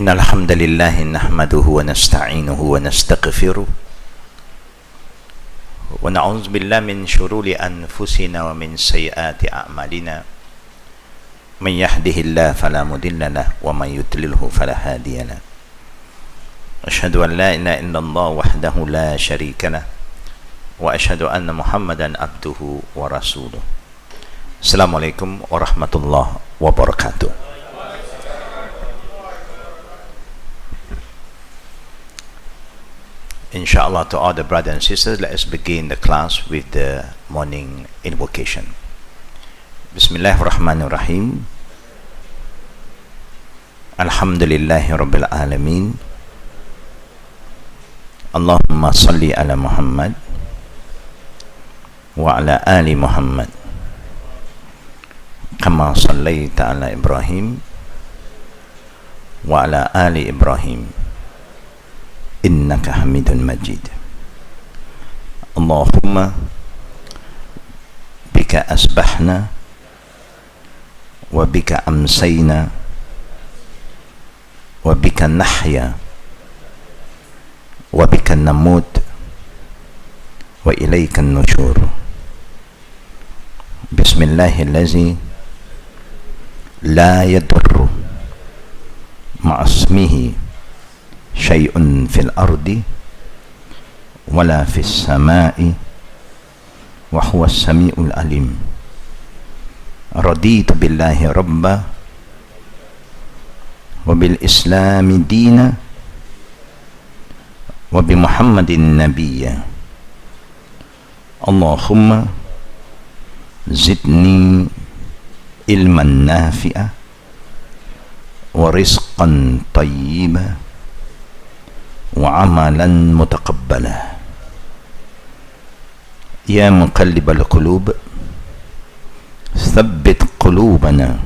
إن الحمد لله نحمده ونستعينه ونستغفره ونعوذ بالله من شرور أنفسنا ومن سيئات أعمالنا من يهده الله فلا مضل له ومن يضلله فلا هادي له أشهد أن لا إله إلا الله وحده لا شريك له وأشهد أن محمدا عبده ورسوله السلام عليكم ورحمة الله وبركاته. Inshallah, to all the brothers and sisters, let us begin the class with the morning invocation. Bismillahirrahmanirrahim. Alhamdulillahi Rabbil Alamin. Allahumma salli ala Muhammad wa ala ali Muhammad kama sallaita ala Ibrahim wa ala ali Ibrahim innaka hamidun majid. Allahumma bika asbahna wa bika amsayna wa bika nahya wa bika namut wa ilayka nushur. Bismillahirrahmanirrahim. La yadurru ma'asmihi syai'un fil ardi wala fis sama'i wa huwa as-sami'ul alim. Raditu billahi rabba wa bil islami dina wa bi muhammadin nabiyya. Allahumma zidni ilman nafi'a wa rizqan tayyiba wa amalan mutaqabbala. Ya muqallibal qulub thabbit qulubana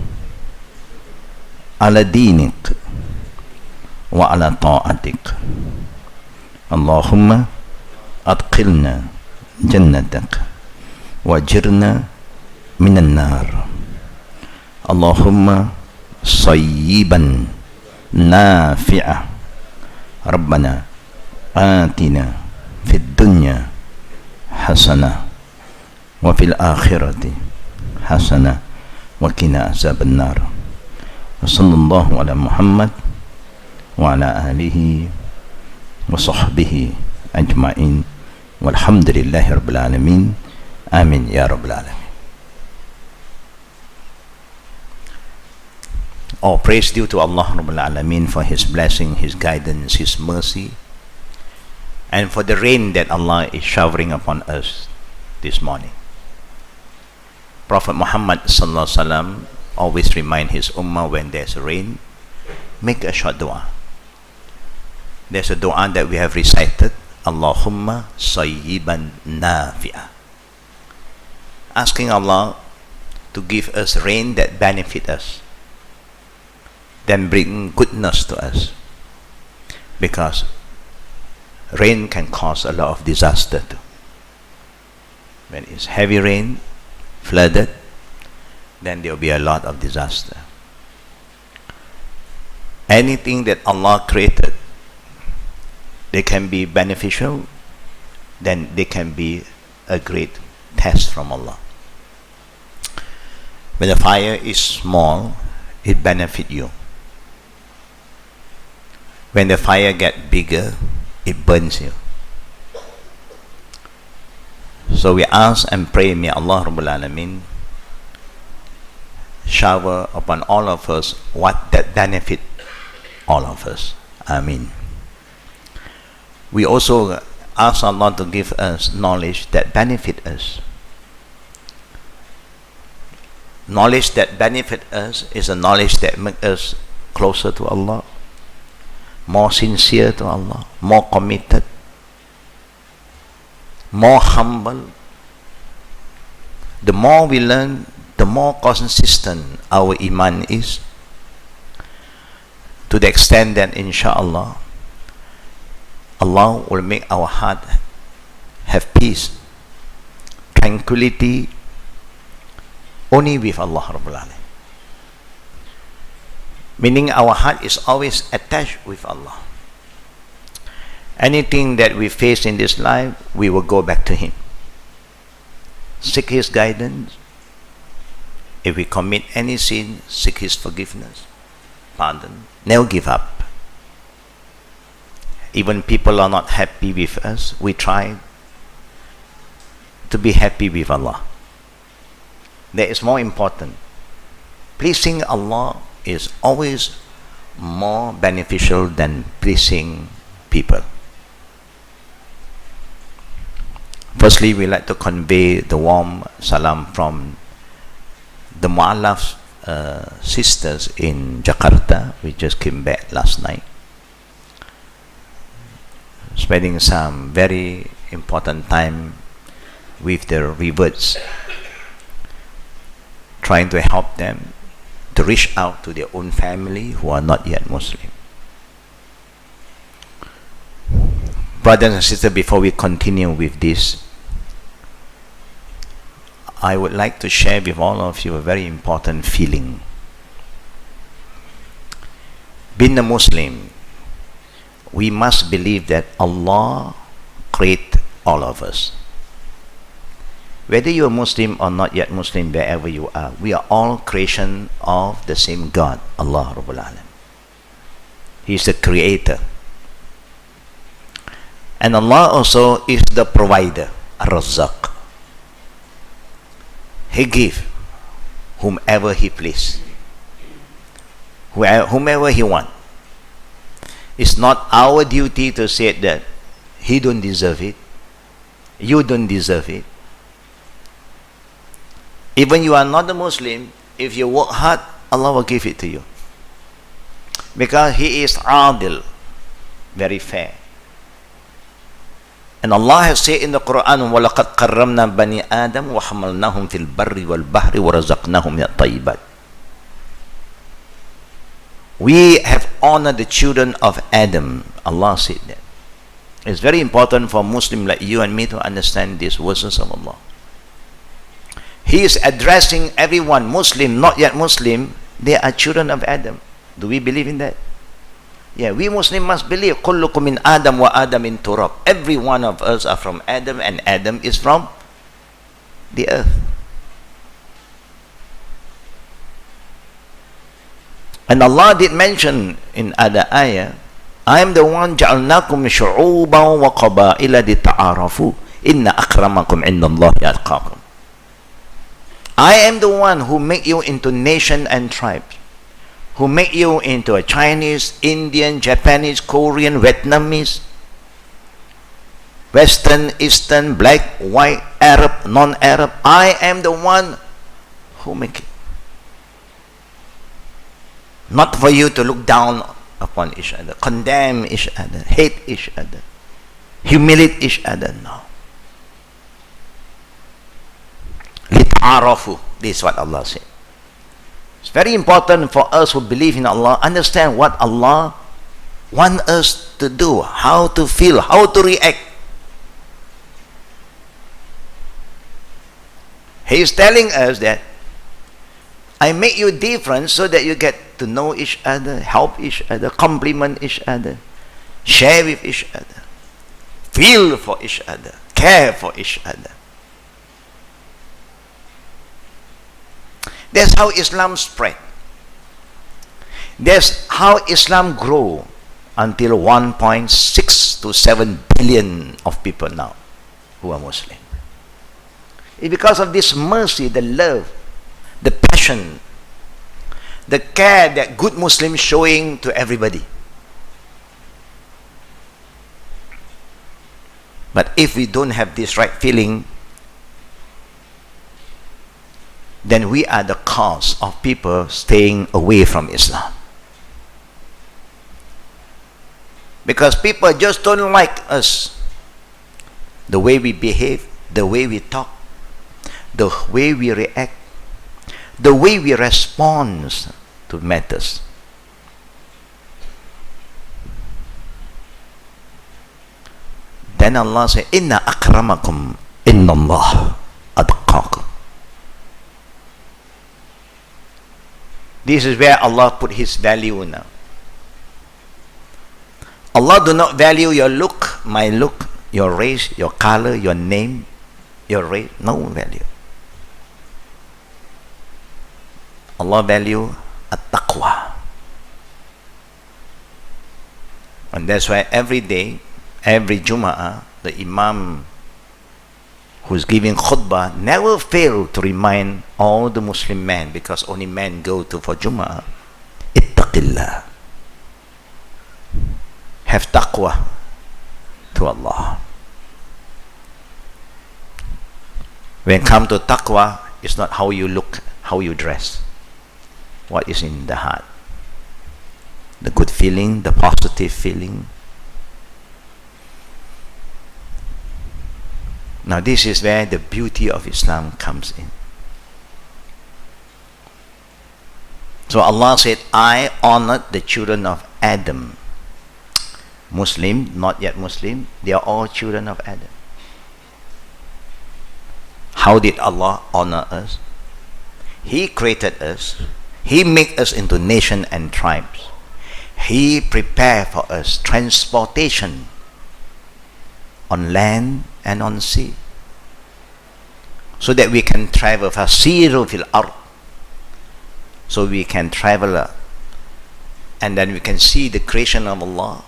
ala dinik wa ala ta'atik. Allahumma adkhilna jannatak wajirna minan nar. Allahumma sayyiban nafi'ah. Rabbana atina fid dunya hasanah wa fil akhirati hasanah wa qina azaban nar. Wa sallallahu ala Muhammad wa ala alihi wa sahbihi ajma'in walhamdulillahi rabbil alamin. Amin ya rabbil alamin. All praise due to Allah Rabbul Alameen for His blessing, His guidance, His mercy, and for the rain that Allah is showering upon us this morning. Prophet Muhammad Sallallahu Alaihi Wasallam always remind his ummah when there's rain, make a short dua. There's a dua that we have recited, Allahumma sayyiban nafi'a, asking Allah to give us rain that benefit us, then bring goodness to us, because rain can cause a lot of disaster too. When it's heavy rain, flooded, then there will be a lot of disaster. Anything that Allah created, they can be beneficial, then they can be a great test from Allah. When the fire is small, it benefits you. When the fire gets bigger, it burns you. So we ask and pray, may Allah Rabbul Alameen shower upon all of us what that benefit all of us. Amin. We also ask Allah to give us knowledge that benefit us. Knowledge that benefit us is a knowledge that makes us closer to Allah, more sincere to Allah, more committed, more humble. The more we learn, the more consistent our Iman is, to the extent that inshallah Allah will make our heart have peace, tranquility, only with Allah Rabbul Alamin. Meaning our heart is always attached with Allah. Anything that we face in this life, we will go back to Him. Seek His guidance. If we commit any sin, seek His forgiveness, pardon. Never give up. Even people are not happy with us, we try to be happy with Allah. That is more important. Pleasing Allah is always more beneficial than pleasing people. Firstly, we like to convey the warm salam from the Mu'allaf sisters in Jakarta. We just came back last night, spending some very important time with the reverts, trying to help them to reach out to their own family who are not yet Muslim. Brothers and sisters, before we continue with this, I would like to share with all of you a very important feeling. Being a Muslim, we must believe that Allah created all of us. Whether you are Muslim or not yet Muslim, wherever you are, we are all creation of the same God, Allah Rabbul Alam. He is the creator. And Allah also is the provider, Ar-Razzaq. He gives whomever He please, whomever He wants. It's not our duty to say that he don't deserve it, you don't deserve it. Even you are not a Muslim, if you work hard, Allah will give it to you. Because He is Adil, very fair. And Allah has said in the Quran, وَلَقَدْ قَرَّمْنَا بَنِي آدَمْ وَحَمَلْنَاهُمْ فِي الْبَرِّ وَالْبَحْرِ وَرَزَقْنَاهُمْ مِنَ الطَّيِّبَاتِ. We have honored the children of Adam. Allah said that. It's very important for a Muslim like you and me to understand these verses of Allah. He is addressing everyone, Muslim, not yet Muslim. They are children of Adam. Do we believe in that? Yeah, we Muslims must believe. كُلُّكُم مِّنْ آدَمْ وَآدَمْ مِنْ تُرَابٍ. Every one of us are from Adam, and Adam is from the earth. And Allah did mention in other ayah, I am the one جَعَلْنَاكُمْ شُعُوبًا وَقَبَائِلَ لِتَعَارَفُوا إِنَّ أَكْرَمَكُمْ عِنْدَ اللَّهِ أَتْقَاكُمْ. I am the one who make you into nation and tribes, who make you into a Chinese, Indian, Japanese, Korean, Vietnamese, Western, Eastern, black, white, Arab, non-Arab. I am the one who make it. Not for you to look down upon each other, condemn each other, hate each other, humiliate each other. No. Lit'arafu. This is what Allah said. It's very important for us who believe in Allah, understand what Allah wants us to do, how to feel, how to react. He is telling us that I make you different so that you get to know each other, help each other, compliment each other, share with each other, feel for each other, care for each other. That's how Islam spread. That's how Islam grew until 1.6 to 7 billion of people now who are Muslim. It's because of this mercy, the love, the passion, the care that good Muslims showing to everybody. But if we don't have this right feeling, then we are the cause of people staying away from Islam. Because people just don't like us. The way we behave, the way we talk, the way we react, the way we respond to matters. Then Allah says, Inna akramakum inna Allah adqakum. This is where Allah put His value now. Allah do not value your look, my look, your race, your color, your name, your race. No value. Allah value at-taqwa. And that's why every day, every Jum'ah, the Imam who's giving khutbah never fail to remind all the Muslim men, because only men go to for Jum'ah, ittaqillah. Have taqwa to Allah. When it comes to taqwa, it's not how you look, how you dress. What is in the heart? The good feeling, the positive feeling. Now this is where the beauty of Islam comes in. So Allah said, I honored the children of Adam. Muslim, not yet Muslim, they are all children of Adam. How did Allah honor us? He created us. He made us into nation and tribes. He prepared for us transportation on land and on sea, so that we can travel. Fasiru fil ard, so we can travel, and then we can see the creation of Allah.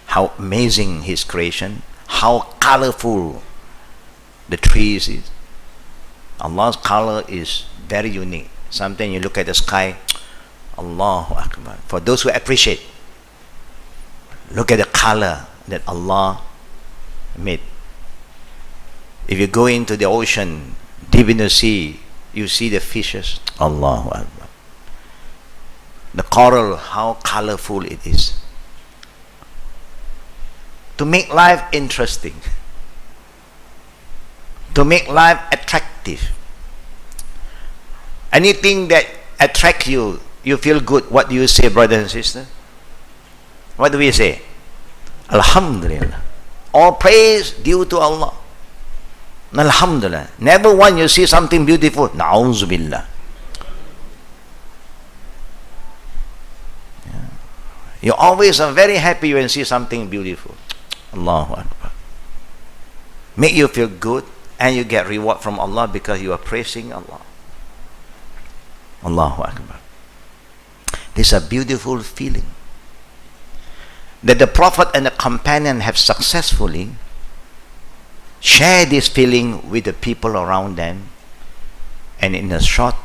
How amazing His creation, how colorful the trees is. Allah's color is very unique. Sometimes you look at the sky, Allahu Akbar. For those who appreciate, look at the color that Allah made. If you go into the ocean, deep in the sea, you see the fishes. Allahu Akbar. The coral, how colorful it is. To make life interesting, to make life attractive. Anything that attracts you, you feel good. What do you say, brothers and sisters? What do we say? Alhamdulillah. All praise due to Allah. Alhamdulillah. Never once you see something beautiful, Na'uzubillah. Yeah. You always are very happy when you see something beautiful. Allahu Akbar. Make you feel good, and you get reward from Allah because you are praising Allah. Allahu Akbar. This is a beautiful feeling that the Prophet and the companion have successfully shared this feeling with the people around them, and in a short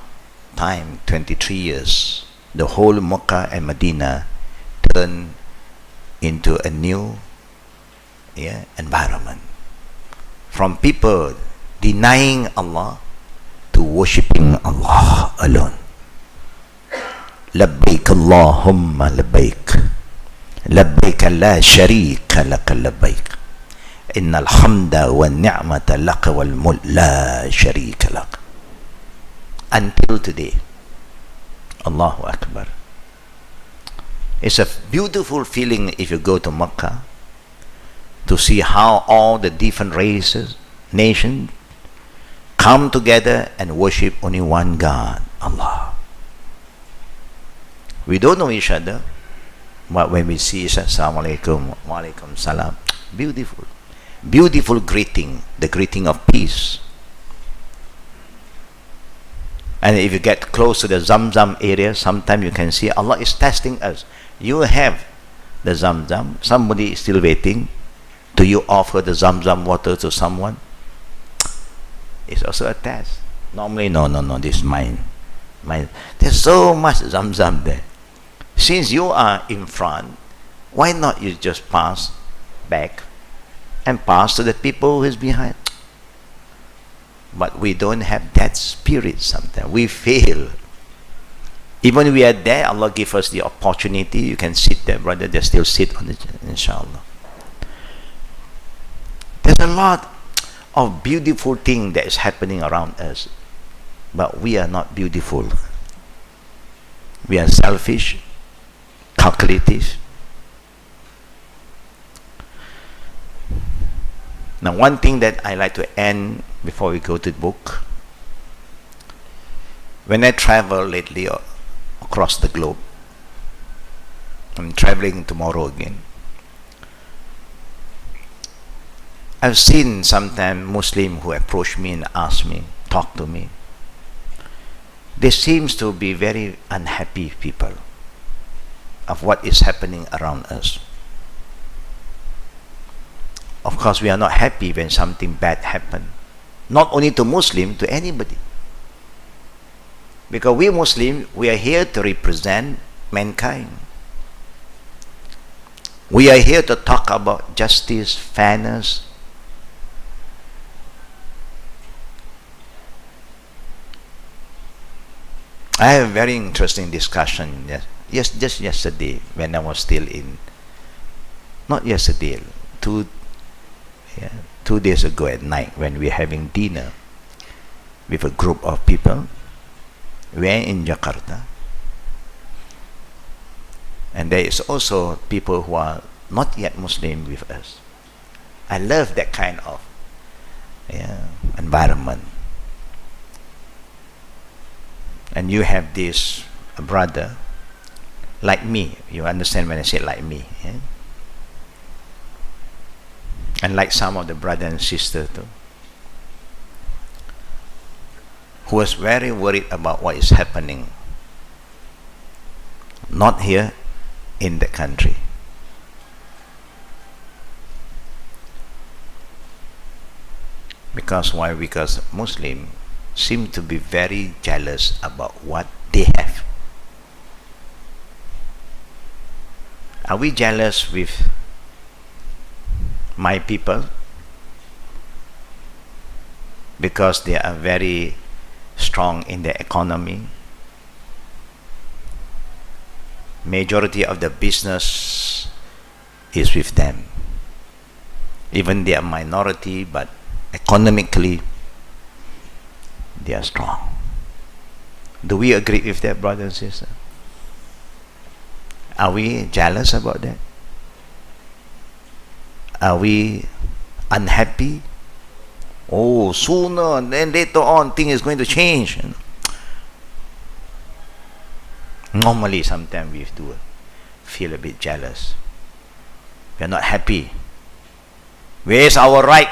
time, 23 years, the whole Mecca and Medina turned into a new environment, from people denying Allah to worshipping Allah alone. Labbaik Allahumma labbaik, labbaik la sharika laka labbaik, innal hamda wa ni'mata laka wal mulk la sharika lak. Until today. Allahu Akbar. It's a beautiful feeling if you go to Mecca, to see how all the different races, nations come together and worship only one God, Allah. We don't know each other, but when we see each other, Assalamu alaikum, wa alaikum salam, beautiful. Beautiful greeting, the greeting of peace. And if you get close to the Zamzam area, sometimes you can see Allah is testing us. You have the Zamzam, somebody is still waiting. Do you offer the Zamzam water to someone? It's also a test. Normally, no, this is mine. There's so much Zamzam there. Since you are in front, why not you just pass back and pass to the people who is behind? But we don't have that spirit sometimes. We fail. Even we are there, Allah give us the opportunity. You can sit there, brother. They still sit on the inshallah. There's a lot of beautiful things that is happening around us, but we are not beautiful. We are selfish, calculative. Now, one thing that I like to end before we go to the book, when I travel lately across the globe. I'm traveling tomorrow again. I've seen sometimes Muslims who approach me and ask me, talk to me. They seems to be very unhappy people of what is happening around us. Of course, we are not happy when something bad happens. Not only to Muslim, to anybody. Because we Muslims, we are here to represent mankind. We are here to talk about justice, fairness. I have a very interesting discussion just yesterday when I was still in, not yesterday, 2 days ago at night when we were having dinner with a group of people. We are in Jakarta. And there is also people who are not yet Muslim with us. I love that kind of environment. And you have this brother like me. You understand when I say like me. Yeah? And like some of the brothers and sisters too, who was very worried about what is happening, not here, in the country. Because why? Because Muslims seem to be very jealous about what they have. Are we jealous with my people because they are very strong in the economy? Majority of the business is with them. Even they are minority, but economically they are strong. Do we agree with that, brothers and sisters? Are we jealous about that? Are we unhappy? Oh, sooner and then later on things is going to change. Normally, sometimes we do feel a bit jealous. We are not happy. Where is our right?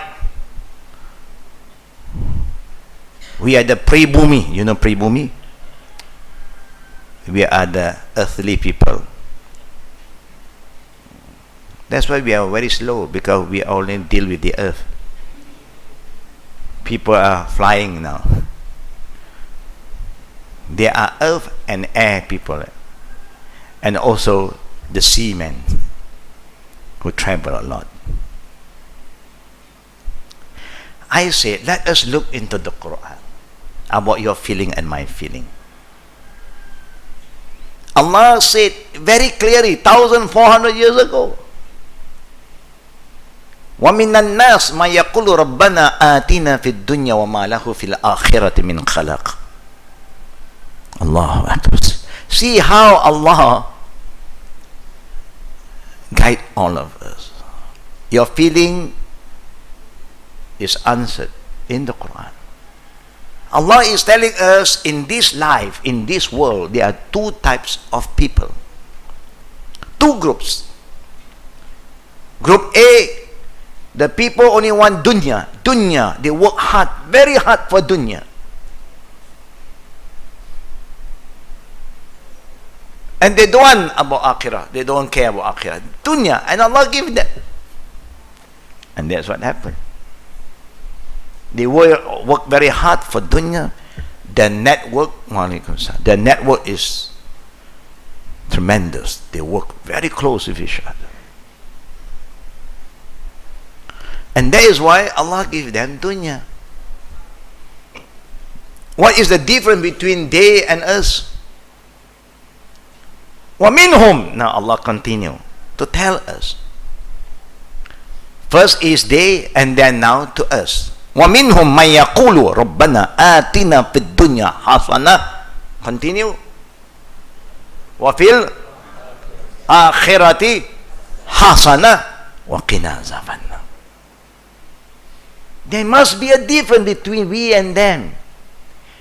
We are the pre-bumi. You know pre-bumi? We are the earthly people. That's why we are very slow, because we only deal with the earth. People are flying now. There are earth and air people, and also the seamen who travel a lot. I say, let us look into the Quran about your feeling and my feeling. Allah said very clearly 1400 years ago, وَمِنَ النَّاسِ مَا يَقُولُ رَبَّنَا آتِنَا فِي الدُّنْيَا وَمَا لَهُ فِي الْآخِرَةِ مِنْ خَلَقٍ. Allah. See how Allah guide all of us. Your feeling is answered in the Quran. Allah is telling us, in this life, in this world, there are two types of people. Two groups. Group A, the people only want dunya. Dunya, they work hard, very hard for dunya. And they don't want about akhirah. They don't care about akhirah. Dunya, and Allah give them. And that's what happened. They work very hard for dunya. The network is tremendous. They work very close with each other. And that is why Allah gave them dunya. What is the difference between they and us? وَمِنْهُمْ. Now Allah continue to tell us. First is they, and then now to us. وَمِنْهُمْ مَنْ يَقُولُ رَبَّنَا آتِنَا فِي الدُّنْيَا حَسَنَةً. Continue. وَفِي الْآخِرَةِ حَسَنَةً وَقِنَا عَذَابَ النَّارِ. There must be a difference between we and them,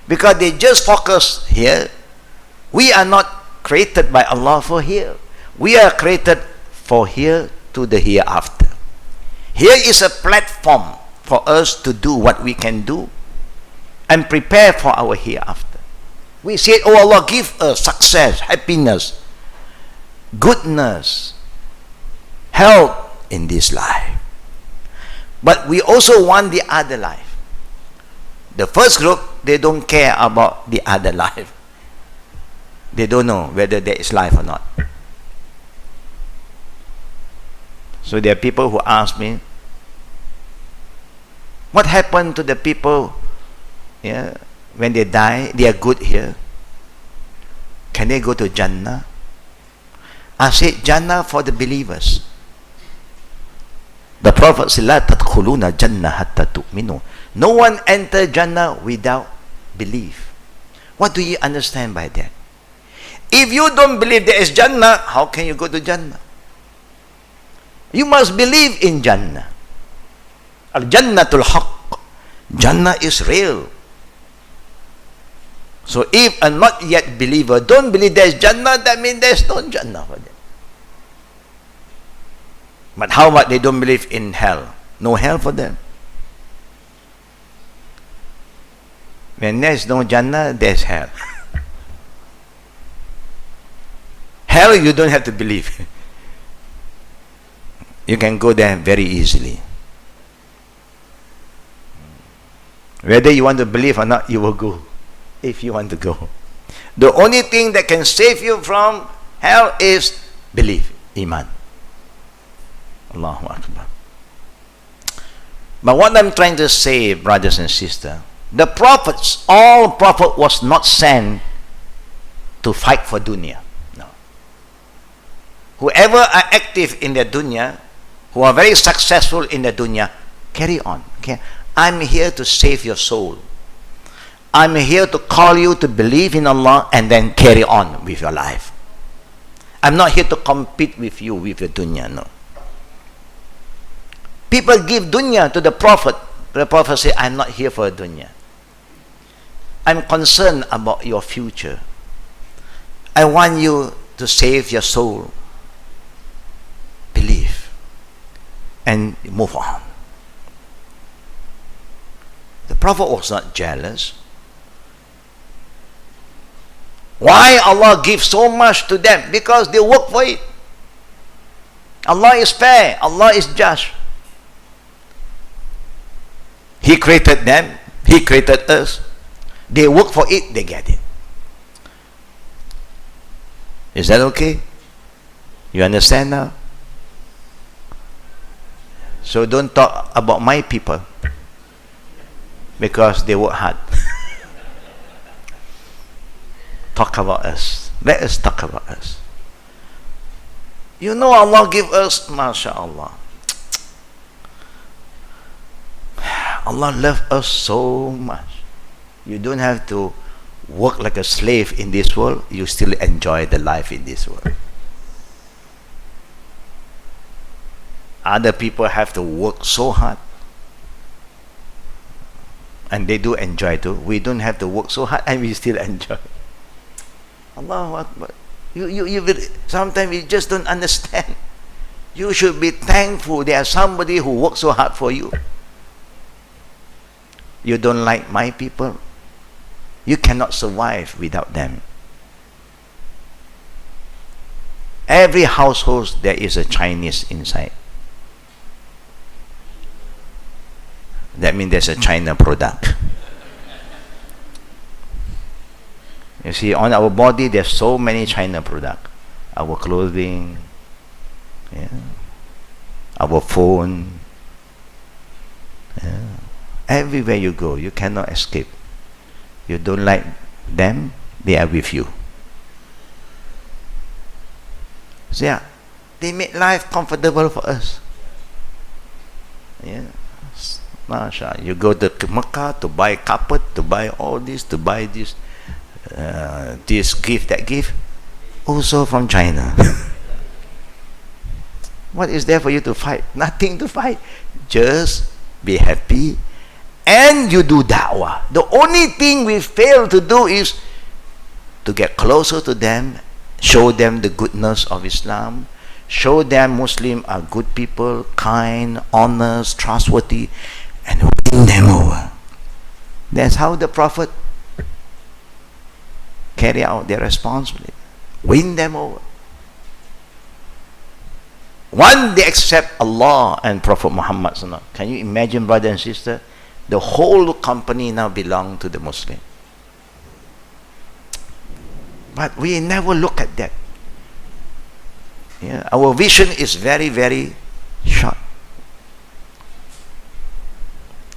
because they just focus here. We are not created by Allah for here. We are created for here to the hereafter. Here is a platform for us to do what we can do and prepare for our hereafter. We said, oh Allah, give us success, happiness, goodness, help in this life. But we also want the other life. The first group, they don't care about the other life. They don't know whether there is life or not. So there are people who ask me, what happened to the people, when they die, they are good here? Can they go to Jannah? I said, Jannah for the believers. The Prophet said, لا تدخلون جنة حتى تؤمنوا. No one enter Jannah without belief. What do you understand by that? If you don't believe there is Jannah, how can you go to Jannah? You must believe in Jannah. Al-Jannatul Haqq. Jannah is real. So if a not yet believer don't believe there is Jannah, that means there is no Jannah for them. But how about they don't believe in hell? No hell for them. When there is no Jannah, there is hell. Hell, you don't have to believe. You can go there very easily. Whether you want to believe or not, you will go. If you want to go. The only thing that can save you from hell is belief, Iman. Allahu Akbar. But what I'm trying to say, brothers and sisters, the prophets, all prophet was not sent to fight for dunya. No. Whoever are active in the dunya, who are very successful in the dunya, carry on. Okay? I'm here to save your soul. I'm here to call you to believe in Allah and then carry on with your life. I'm not here to compete with you with your dunya, no. People give dunya to the Prophet. The Prophet said, I'm not here for dunya. I'm concerned about your future. I want you to save your soul. Believe. And move on. The Prophet was not jealous. Why Allah gives so much to them? Because they work for it. Allah is fair. Allah is just. He created them. He created us. They work for it. They get it. Is that okay? You understand now? So don't talk about my people. Because they work hard. Talk about us. Let us talk about us. You know Allah give us, mashallah. Allah loves us so much. You don't have to work like a slave in this world. You still enjoy the life in this world. Other people have to work so hard. And they do enjoy too. We don't have to work so hard and we still enjoy. Allahu Akbar. Sometimes you just don't understand. You should be thankful there is somebody who works so hard for you. You don't like my people? You cannot survive without them. Every household there is a Chinese inside. That means there's a China product. You see, on our body there's so many China products. Our clothing, our phone. Everywhere you go, you cannot escape. You don't like them, they are with you. So yeah, they make life comfortable for us. Yeah. Mashallah. You go to Mecca to buy carpet, to buy all this, to buy this gift, that gift, also from China. What is there for you to fight? Nothing to fight. Just be happy and you do da'wah. The only thing we fail to do is to get closer to them, Show them the goodness of Islam. Show them Muslims are good people, kind, honest, trustworthy, and win them over. That's how the Prophet carry out their responsibility. Win them over. Once they accept Allah and Prophet Muhammad, can you imagine, brother and sister? The whole company now belong to the Muslim. But we never look at that. Yeah, our vision is very, very short.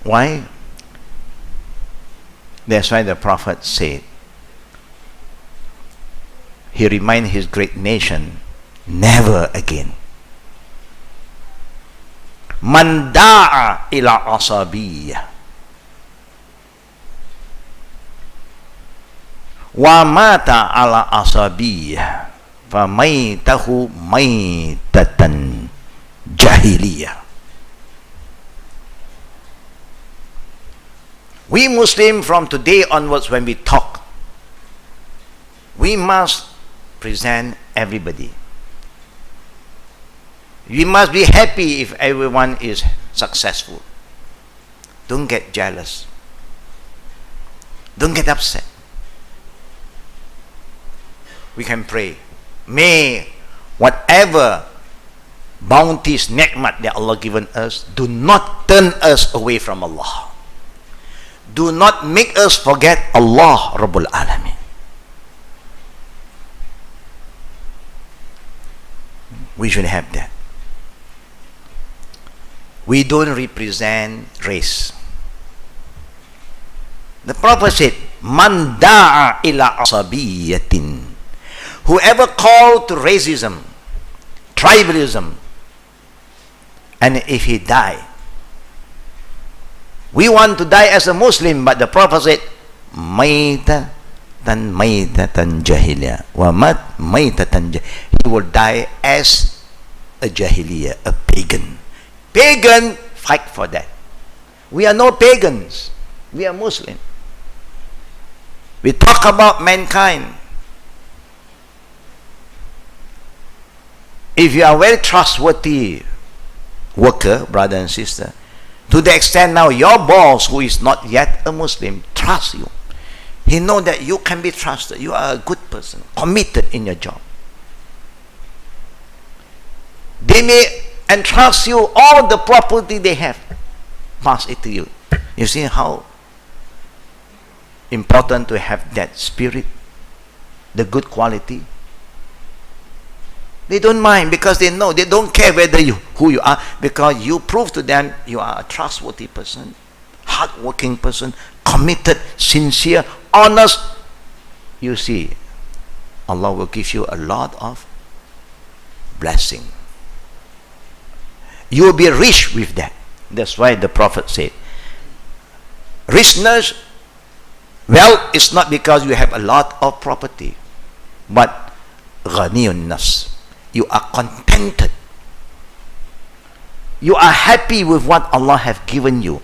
Why? That's why the Prophet said, he reminded his great nation, never again. Man da'a ila asabiyyah wa mata ala asabiyyah fa maitahu maitatan jahiliyah. We Muslims, from today onwards, when we talk, we must present everybody. We must be happy if everyone is successful. Don't get jealous. Don't get upset. We can pray. May whatever bounties, ni'mat that Allah given us, do not turn us away from Allah. Do not make us forget Allah Rabbul Alamin. We should have that. We don't represent race. The Prophet said, Man da'a ila asabiyatin. Whoever called to racism, tribalism, and if he die, we want to die as a Muslim, but the Prophet said, Maitatan jahiliya. Wa mat maitatan jahiliya. He will die as a jahiliya, a pagan. Pagan, fight for that. We are no pagans. We are Muslim. We talk about mankind. If you are a very trustworthy worker, brother and sister, to the extent now your boss, who is not yet a Muslim, trusts you. He knows that you can be trusted. You are a good person, committed in your job. They may entrust you all the property they have. Pass it to you. You see how important to have that spirit, the good quality. They don't mind, because they know, they don't care whether who you are, because you prove to them you are a trustworthy person, hardworking person, committed, sincere, honest. You see, Allah will give you a lot of blessing. You will be rich with that. That's why the Prophet said, richness, well, it's not because you have a lot of property, but ghaniyun nafs. You are contented. You are happy with what Allah have given you.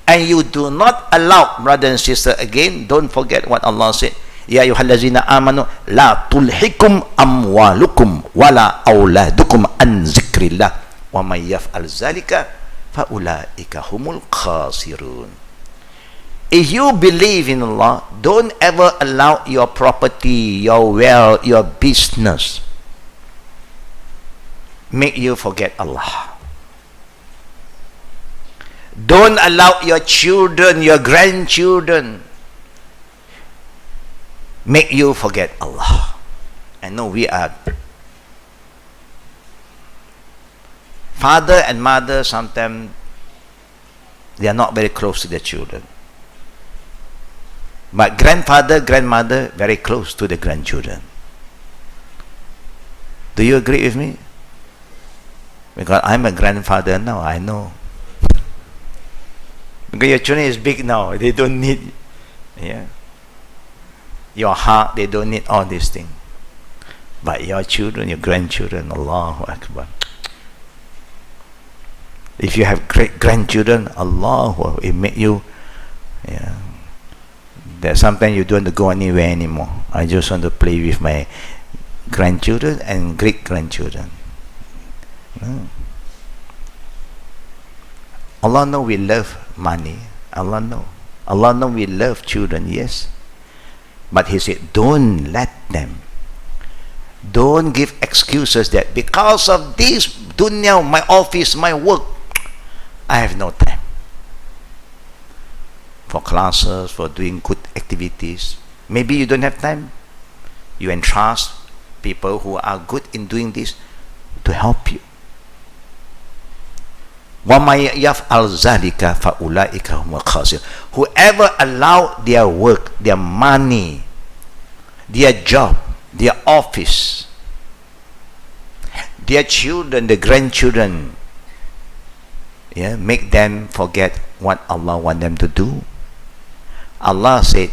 And you do not allow, brother and sister, again, don't forget what Allah said. Ya ayyuhallazina amanu la tulhikum amwalukum wala auladukum an zikrillah wa may yaf'al zalika fa ulaika humul khasirun. If you believe in Allah, don't ever allow your property, your wealth, your business make you forget Allah. Don't allow your children, your grandchildren make you forget Allah. I know we are father and mother, sometimes they are not very close to their children. But grandfather, grandmother, very close to the grandchildren. Do you agree with me? Because I'm a grandfather now, I know. Because your children is big now, they don't need, your heart, they don't need all these things. But your children, your grandchildren, Allahu Akbar. If you have great grandchildren, Allahu, it make you, that sometimes you don't want to go anywhere anymore. I just want to play with my grandchildren and great-grandchildren. Allah know we love money. Allah know we love children, yes. But He said, don't let them. Don't give excuses that because of this dunya, my office, my work, I have no time for classes, for doing good activities. Maybe you don't have time. You entrust people who are good in doing this to help you. وَمَا يَفْعَلْ ذَلِكَ فَأُولَٰئِكَ هُمُ الْخَاسِرُونَ. Whoever allow their work, their money, their job, their office, their children, the grandchildren, make them forget what Allah want them to do. Allah said,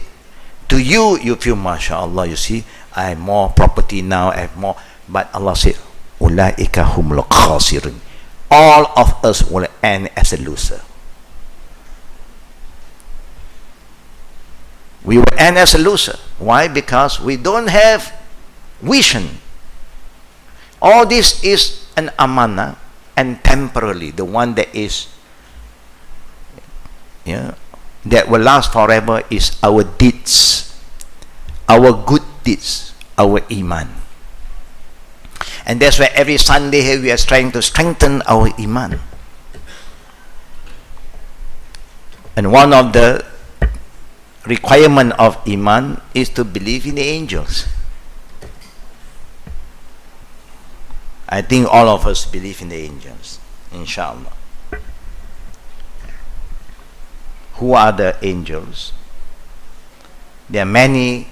to you, you feel, mashallah, you see, I have more property now, I have more. But Allah said, أُولَٰئِكَ هُمُ الْخَاسِرُونَ. All of us will end as a loser. We will end as a loser. Why? Because we don't have vision. All this is an amana, and temporarily, the one that is that will last forever is our deeds, our good deeds, our Iman. And that's why every Sunday here we are trying to strengthen our Iman. And one of the requirement of Iman is to believe in the angels. I think all of us believe in the angels, inshallah. Who are the angels? There are many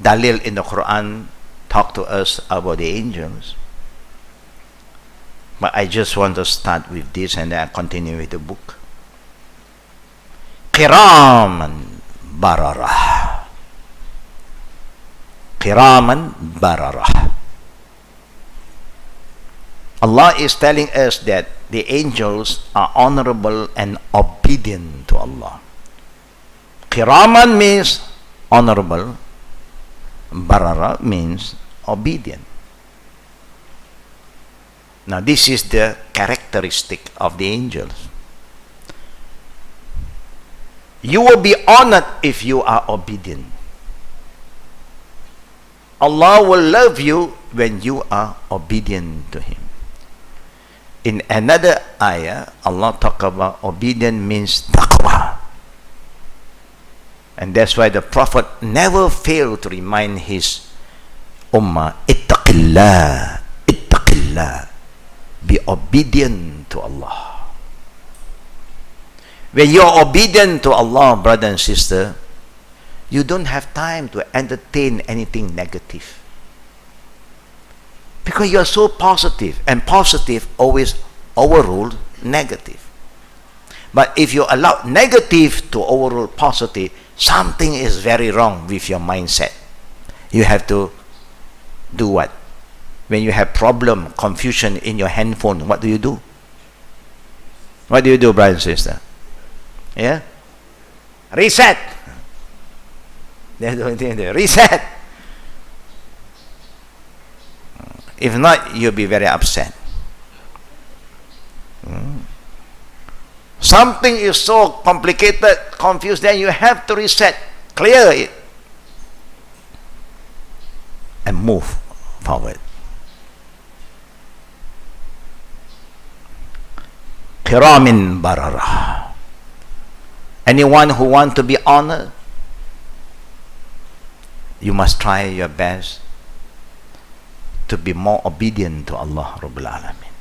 dalil in the Quran talk to us about the angels. But I just want to start with this and then I continue with the book. Kiraman bararah. Kiraman bararah. Allah is telling us that the angels are honorable and obedient to Allah. Kiraman means honorable. Barara means obedient. Now this is the characteristic of the angels. You will be honored if you are obedient. Allah will love you when you are obedient to Him. In another ayah, Allah talk about obedient means taqwa. And that's why the Prophet never failed to remind his ummah, ittaqillah, ittaqillah. Be obedient to Allah. When you are obedient to Allah, brother and sister, you don't have time to entertain anything negative. Because you are so positive, and positive always overrule negative. But if you allow negative to overrule positive, something is very wrong with your mindset. You have to do what? When you have problem, confusion in your handphone, what do you do? What do you do, brother and sister? Yeah? Reset. That's the only thing to do. Reset. If not, you'll be very upset. Something is so complicated, confused, then you have to reset, clear it, and move forward. Kiramin bararah. Anyone who wants to be honored, you must try your best to be more obedient to Allah Rabbul Alamin.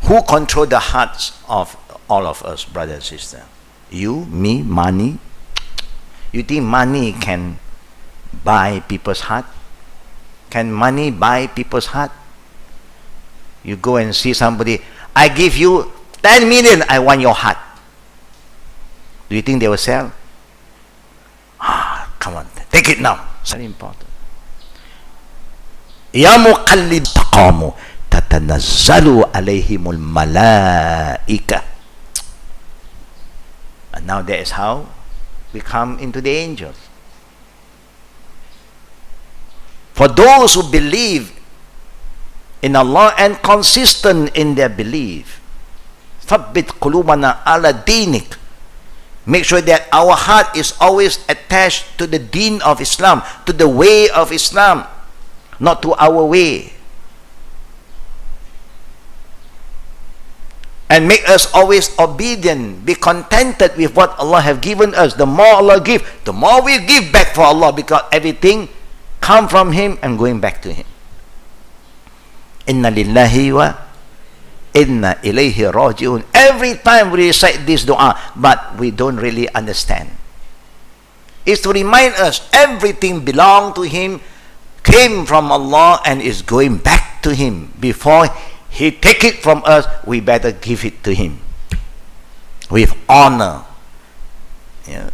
Who control the hearts of all of us, brother and sister? You, me, money? You think money can buy people's heart? Can money buy people's heart? You go and see somebody, I give you 10 million, I want your heart. Do you think they will sell? Come on, take it now. It's very important. Ya muqallib taqamu tatanazzalu alayhimul malaika. And now that is how we come into the angels. For those who believe in Allah and consistent in their belief, ثَبِّتْ قُلُوبَنَا عَلَى دِينِكَ. Make sure that our heart is always attached to the deen of Islam, to the way of Islam, not to our way. And make us always obedient, be contented with what Allah have given us. The more Allah give, the more we give back for Allah, because everything come from Him and going back to Him. Inna lillahi wa inna ilayhi raji'un. Every time we recite this dua, but we don't really understand. It's to remind us everything belong to Him, came from Allah, and is going back to Him. Before He take it from us, we better give it to Him with honor. Yeah.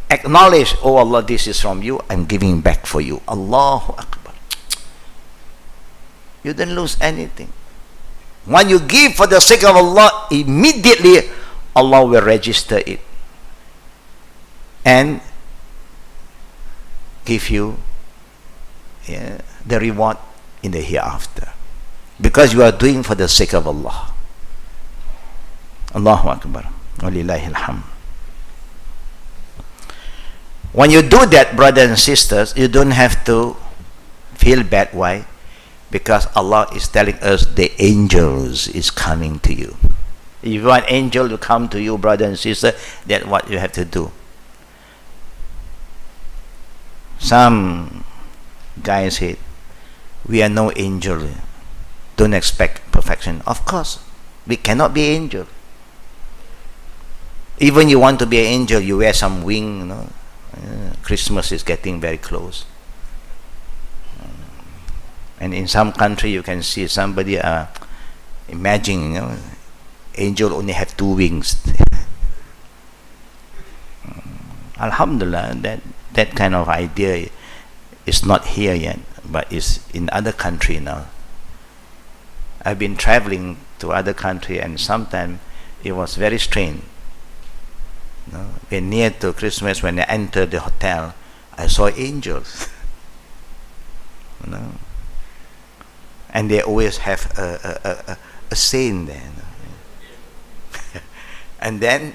Acknowledge, oh Allah, this is from you, I'm giving back for you. Allahu Akbar. You don't lose anything. When you give for the sake of Allah, immediately Allah will register it and give you the reward in the hereafter, because you are doing for the sake of Allah. Allahu Akbar. Walillahi alhamd. When you do that, brothers and sisters, you don't have to feel bad. Why? Because Allah is telling us the angels is coming to you. If you want angel to come to you, brother and sister, that's what you have to do. Some guys said, we are no angel. Don't expect perfection. Of course, we cannot be angel. Even you want to be an angel, you wear some wing, you know. Christmas is getting very close. And in some country, you can see somebody imagine, you know, angel only have 2 wings. Alhamdulillah, that kind of idea is not here yet, but is in other country now. I've been traveling to other country, and sometimes it was very strange. You know, when near to Christmas, when I entered the hotel, I saw angels. You know, and they always have a saint there. You know? And then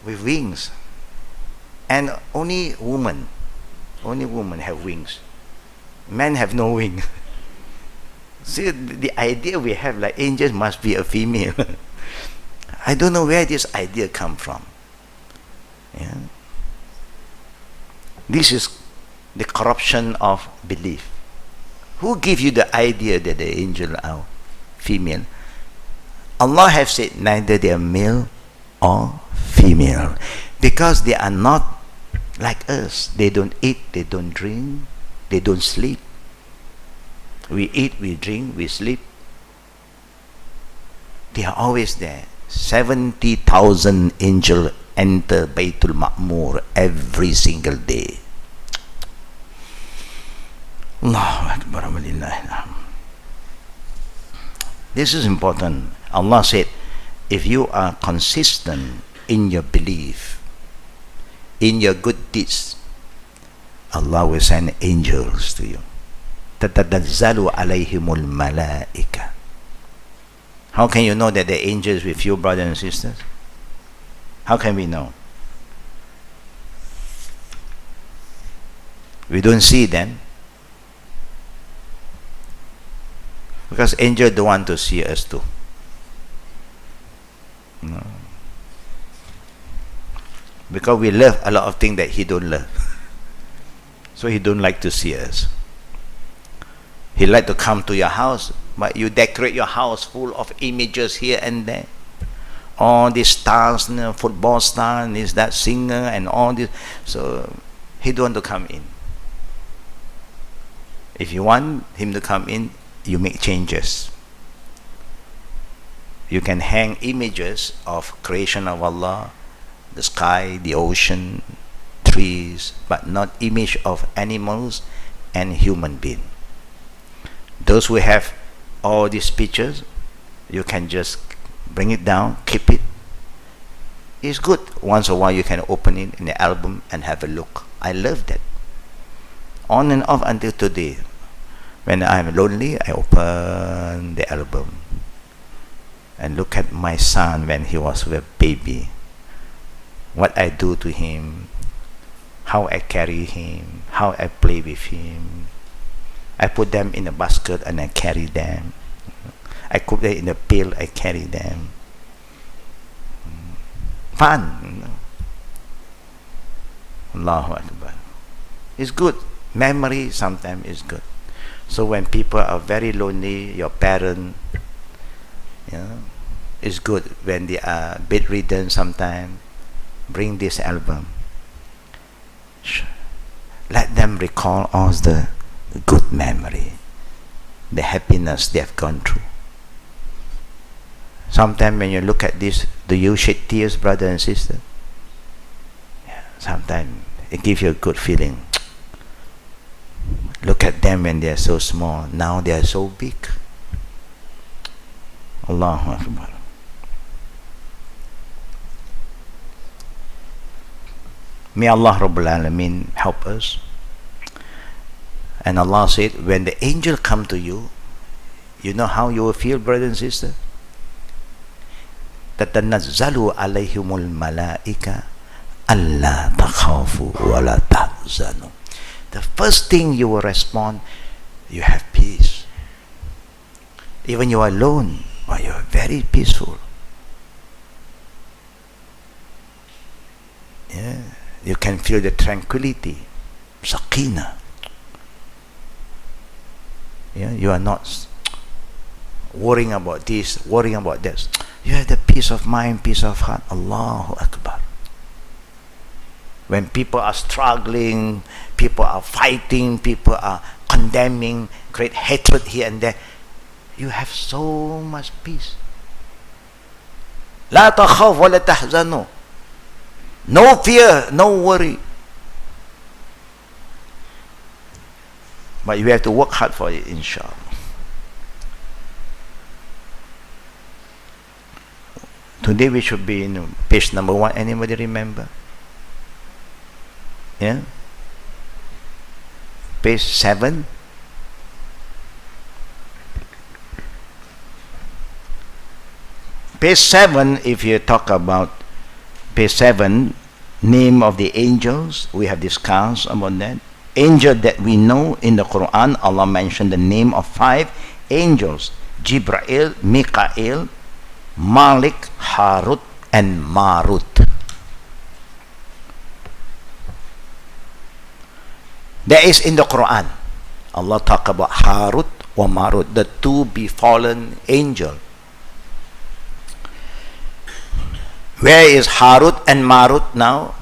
with wings, and only women have wings. Men have no wing. See, the idea we have, like angels must be a female. I don't know where this idea come from. Yeah. This is the corruption of belief. Who give you the idea that the angels are female? Allah have said neither they are male or female, because they are not like us. They don't eat, they don't drink, they don't sleep. We eat, we drink, we sleep. They are always there. 70,000 angels enter Baytul Ma'mur every single day. Allahu Akbar. This is important. Allah said, if you are consistent in your belief, in your good deeds, Allah will send angels to you. تَتَنَزَّلُ عَلَيْهِمُ الْمَلَائِكَةُ. How can you know that the angel is with you, brothers and sisters? How can we know? We don't see them, because angels don't want to see us too. No. Because we love a lot of things that he don't love. So he don't like to see us. He like to come to your house, but you decorate your house full of images here and there. All these stars, you know, football star, and is that singer, and all this. So he don't want to come in. If you want him to come in, you make changes. You can hang images of creation of Allah, the sky, the ocean, trees, but not image of animals and human being. Those who have all these pictures, you can just bring it down, keep it. It's good. Once in a while you can open it in the album and have a look. I love that. on and off until today. When I'm lonely, I open the album and look at my son when he was a baby. What I do to him, how I carry him, how I play with him. I put them in a basket and I carry them. I cook them in a pail, I carry them. Fun. Allahu Akbar. It's good. Memory sometimes is good. So when people are very lonely, your parent, it's good. When they are bedridden sometimes, bring this album. Let them recall all the good memory, the happiness they have gone through. Sometimes when you look at this, do you shed tears, brother and sister? Yeah, sometimes it gives you a good feeling. Look at them when they are so small. Now they are so big. Allahu Akbar. May Allah Rabbul Alameen help us. And Allah said, when the angel come to you, you know how you will feel, brother and sister? تَتَنَزَّلُ عَلَيْهِمُ الْمَلَائِكَةُ أَلَّا تَخَافُوا وَلَا تَحْزَنُوا. The first thing you will respond, you have peace. Even you are alone, but you are very peaceful. Yeah, you can feel the tranquility, sakina. Yeah, you are not worrying about this, worrying about this. You have the peace of mind, peace of heart. Allahu Akbar. When people are struggling, people are fighting, people are condemning, great hatred here and there, you have so much peace. لا تخاف ولا تحزنوا. No fear, no worry. But you have to work hard for it, inshallah. Today we should be in page number 1. Anybody remember? Yeah? Page 7. Page 7, if you talk about page 7, name of the angels, we have discussed about that. Angel that we know in the Quran, Allah mentioned the name of 5 angels: Jibreel, Mikael, Malik, Harut, and Marut. That is in the Quran. Allah talk about Harut or Marut, the 2 befallen angels. Where is Harut and Marut now?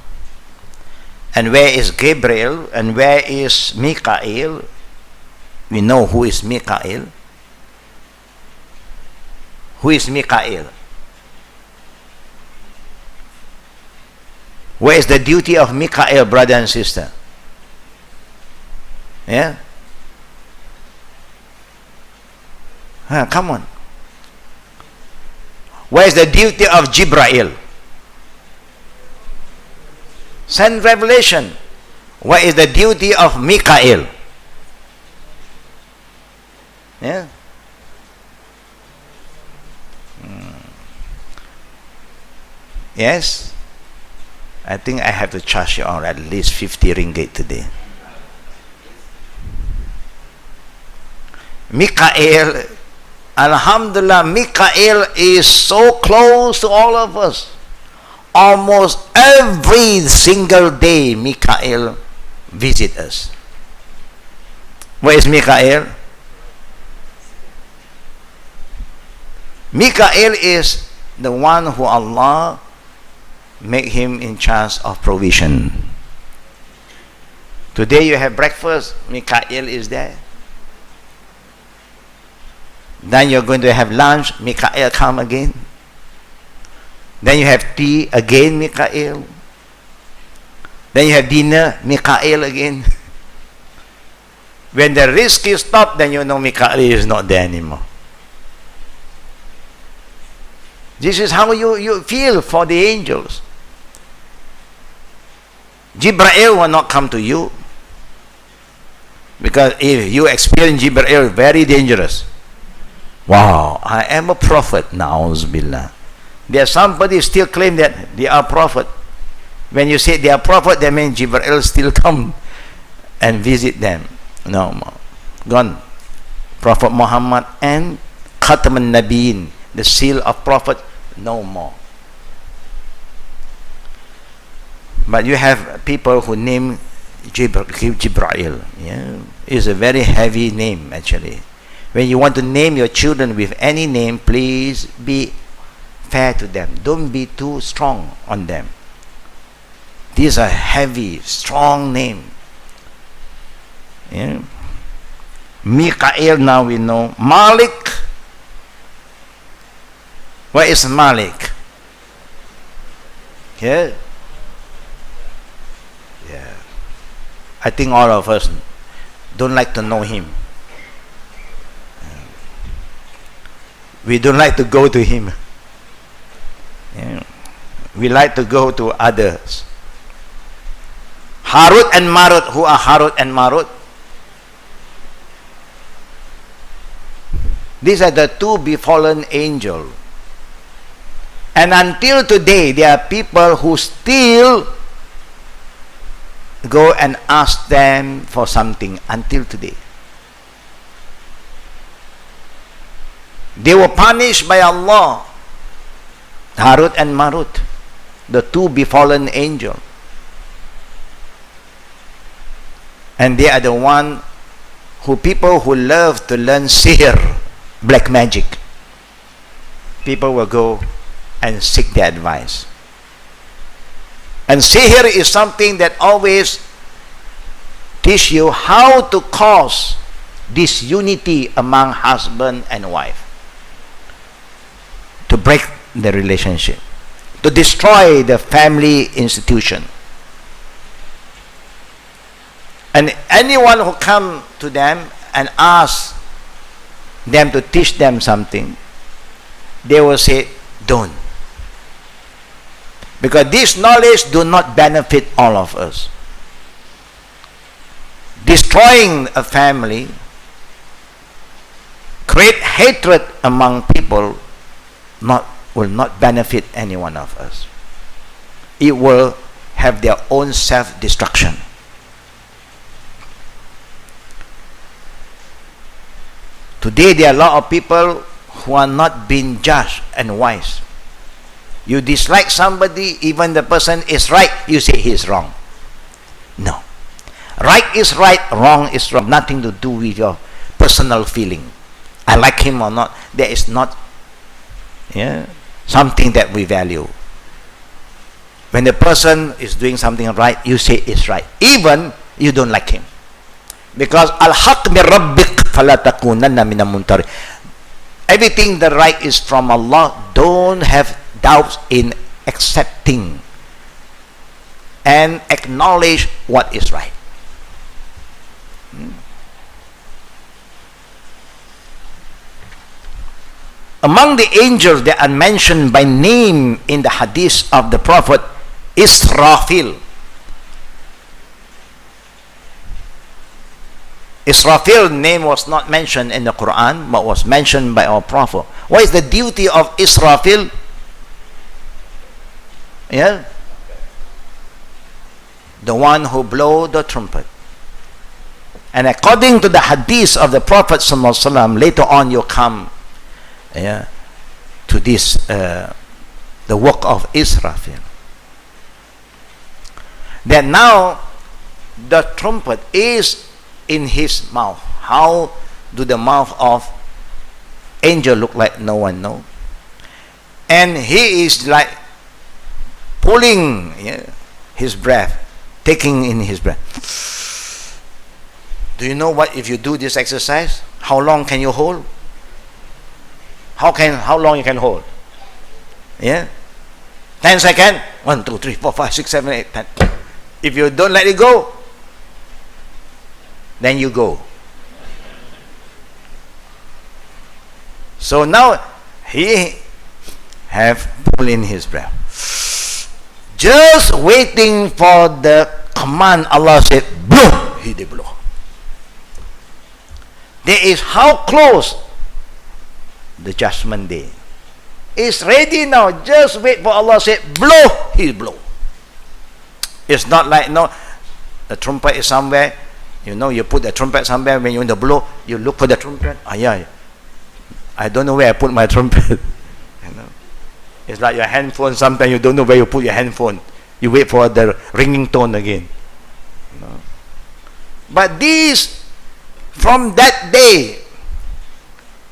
And where is Gabriel? And where is Mikael? We know who is Mikael. Who is Mikael? Where is the duty of Mikael, brother and sister? Yeah? Come on. Where is the duty of Jibreel? Send revelation. What is the duty of Mikael? Yeah. Yes. I think I have to charge you all at least 50 ringgit today. Mikael, Alhamdulillah, Mikael is so close to all of us. Almost every single day, Mikael visits us. Where is Mikael? Mikael is the one who Allah make him in charge of provision. Today you have breakfast, Mikael is there. Then you're going to have lunch, Mikael come again. Then you have tea again, Mikael. Then you have dinner, Mikael again. When the risk is stopped, then you know Mikael is not there anymore. This is how you feel for the angels. Jibreel will not come to you. Because if you experience Jibreel, very dangerous. Wow, I am a prophet. Na'uzubillah. There's somebody still claim that they are prophet. When you say they are prophet, that means Jibreel still come and visit them. No more. Gone. Prophet Muhammad and Khatam al-Nabiyyin, the seal of prophet, no more. But you have people who name Jibreel. Yeah, it's a very heavy name actually. When you want to name your children with any name, please be fair to them. Don't be too strong on them. These are heavy, strong name. Yeah. Mikael, now we know. Malik. What is Malik? Yeah. Yeah. I think all of us don't like to know him. We don't like to go to him. Yeah. We like to go to others. Harut and Marut. Who are Harut and Marut? These are the two befallen angels. And until today, there are people who still go and ask them for something until today. They were punished by Allah. Harut and Marut, the two befallen angels. And they are the one who people who love to learn sihr, black magic. People will go and seek their advice. And sihr is something that always teach you how to cause disunity among husband and wife, to break the relationship, to destroy the family institution. And anyone who come to them and ask them to teach them something, they will say, don't. Because this knowledge do not benefit all of us. Destroying a family, create hatred among people, will not benefit any one of us. It will have their own self-destruction. Today there are a lot of people who are not being just and wise. You dislike somebody, even the person is right, you say he is wrong. No. Right is right, wrong is wrong. Nothing to do with your personal feeling. I like him or not. There is not something that we value. When the person is doing something right, you say it's right, even you don't like him. Because al-haq min rabbik fala takunanna minal mumtarin. Everything the right is from Allah. Don't have doubts in accepting and acknowledge what is right. Among the angels that are mentioned by name in the hadith of the Prophet, Israfil. Israfil's name was not mentioned in the Quran, but was mentioned by our Prophet. What is the duty of Israfil? Yeah? The one who blow the trumpet. And according to the hadith of the Prophet ﷺ, later on you come to this, the work of Israfil. That now the trumpet is in his mouth. How do the mouth of angel look like? No one knows. And he is like pulling his breath, taking in his breath. Do you know what, if you do this exercise, how long can you hold? How long you can hold? 10 seconds. 1, 2, 3, 4, 5, 6, 7, 8, 10. If you don't let it go, then you go. So now he have pulled in his breath, just waiting for the command. Allah said, blow. He did blow. There is how close the judgment day. It's ready now. Just wait for Allah say, blow, He blow. It's not like, no, the trumpet is somewhere. You know, you put the trumpet somewhere. When you want to blow, you look for the trumpet. Yeah. I don't know where I put my trumpet. You know, it's like your handphone. Sometimes you don't know where you put your handphone. You wait for the ringing tone again. You know? But these, from that day,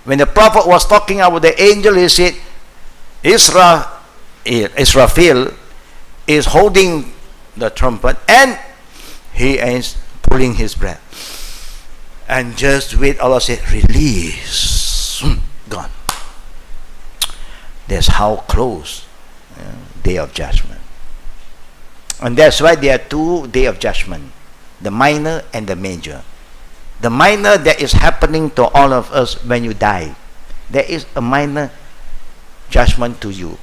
when the Prophet was talking about the angel, he said, Israfil is holding the trumpet and he is pulling his breath. And just wait, Allah said, release. Gone. That's how close day of judgment. And that's why there are two day of judgment, the minor and the major. The minor that is happening to all of us when you die, there is a minor judgment to you.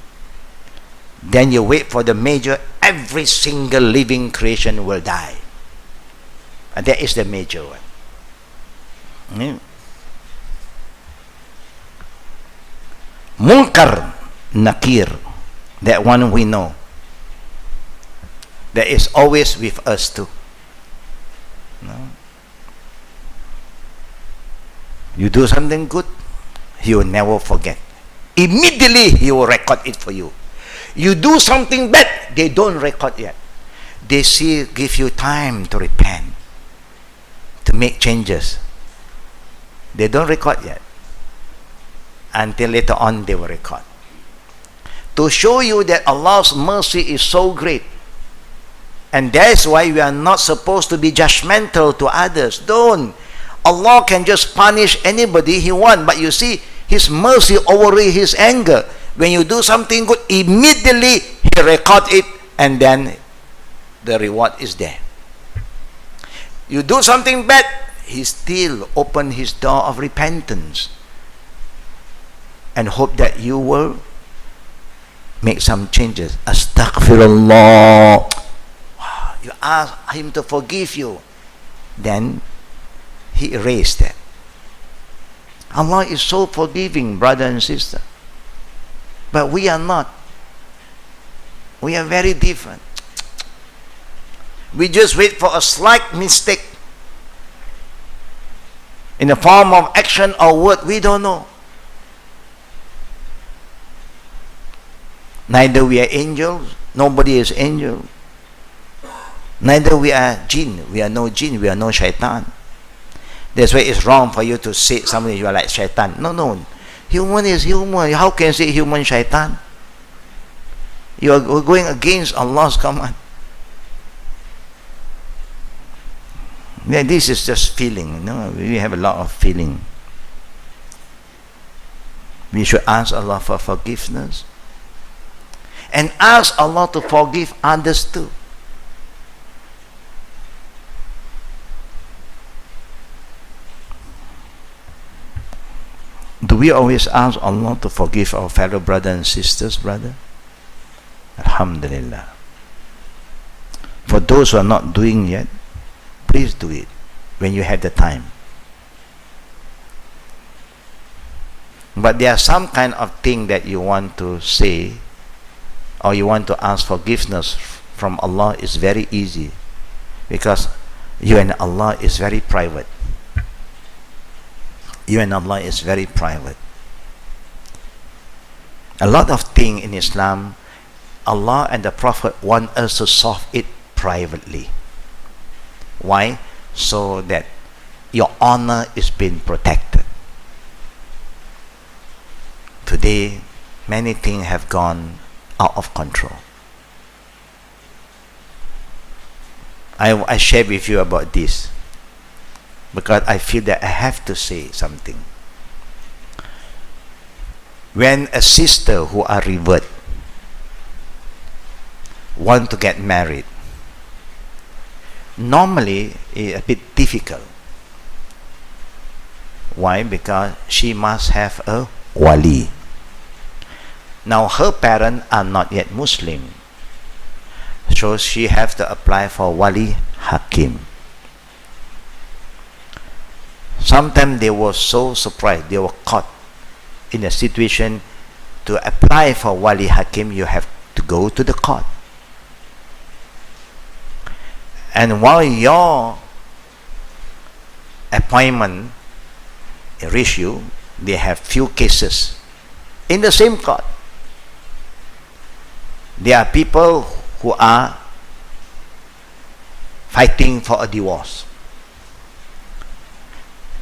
Then you wait for the major. Every single living creation will die, and that is the major one. Munkar, Nakir, that one we know, that is always with us too. No? You do something good, He will never forget. Immediately He will record it for you. You do something bad, they don't record yet. They give you time to repent, to make changes. They don't record yet. Until later on they will record. To show you that Allah's mercy is so great. And that's why we are not supposed to be judgmental to others. Don't. Allah can just punish anybody He wants. But you see, His mercy overrides His anger. When you do something good, immediately He records it, and then the reward is there. You do something bad, He still opens His door of repentance and hope that you will make some changes. Astaghfirullah. You ask Him to forgive you, then He erased that. Allah is so forgiving, brother and sister. But we are not. We are very different. We just wait for a slight mistake in the form of action or word. We don't know. Neither we are angels. Nobody is angel. Neither we are jinn. We are no jinn. We are no shaitan. That's why it's wrong for you to say something you are like shaitan. No. Human is human. How can you say human shaitan? You are going against Allah's command. Yeah, this is just feeling. No, we have a lot of feeling. We should ask Allah for forgiveness and ask Allah to forgive others too. Do we always ask Allah to forgive our fellow brothers and sisters, brother? Alhamdulillah. For those who are not doing yet, please do it when you have the time. But there are some kind of thing that you want to say or you want to ask forgiveness from Allah is very easy, because you and Allah is very private. You and Allah is very private. A lot of things in Islam, Allah and the Prophet want us to solve it privately. Why? So that your honor is being protected. Today, many things have gone out of control. I share with you about this because I feel that I have to say something. When a sister who are revered want to get married, normally it's a bit difficult. Why? Because she must have a wali. Now her parents are not yet Muslim, so she have to apply for wali hakim. Sometimes they were so surprised. They were caught in a situation. To apply for Wali Hakim, you have to go to the court. And while your appointment reach you, they have few cases in the same court. There are people who are fighting for a divorce.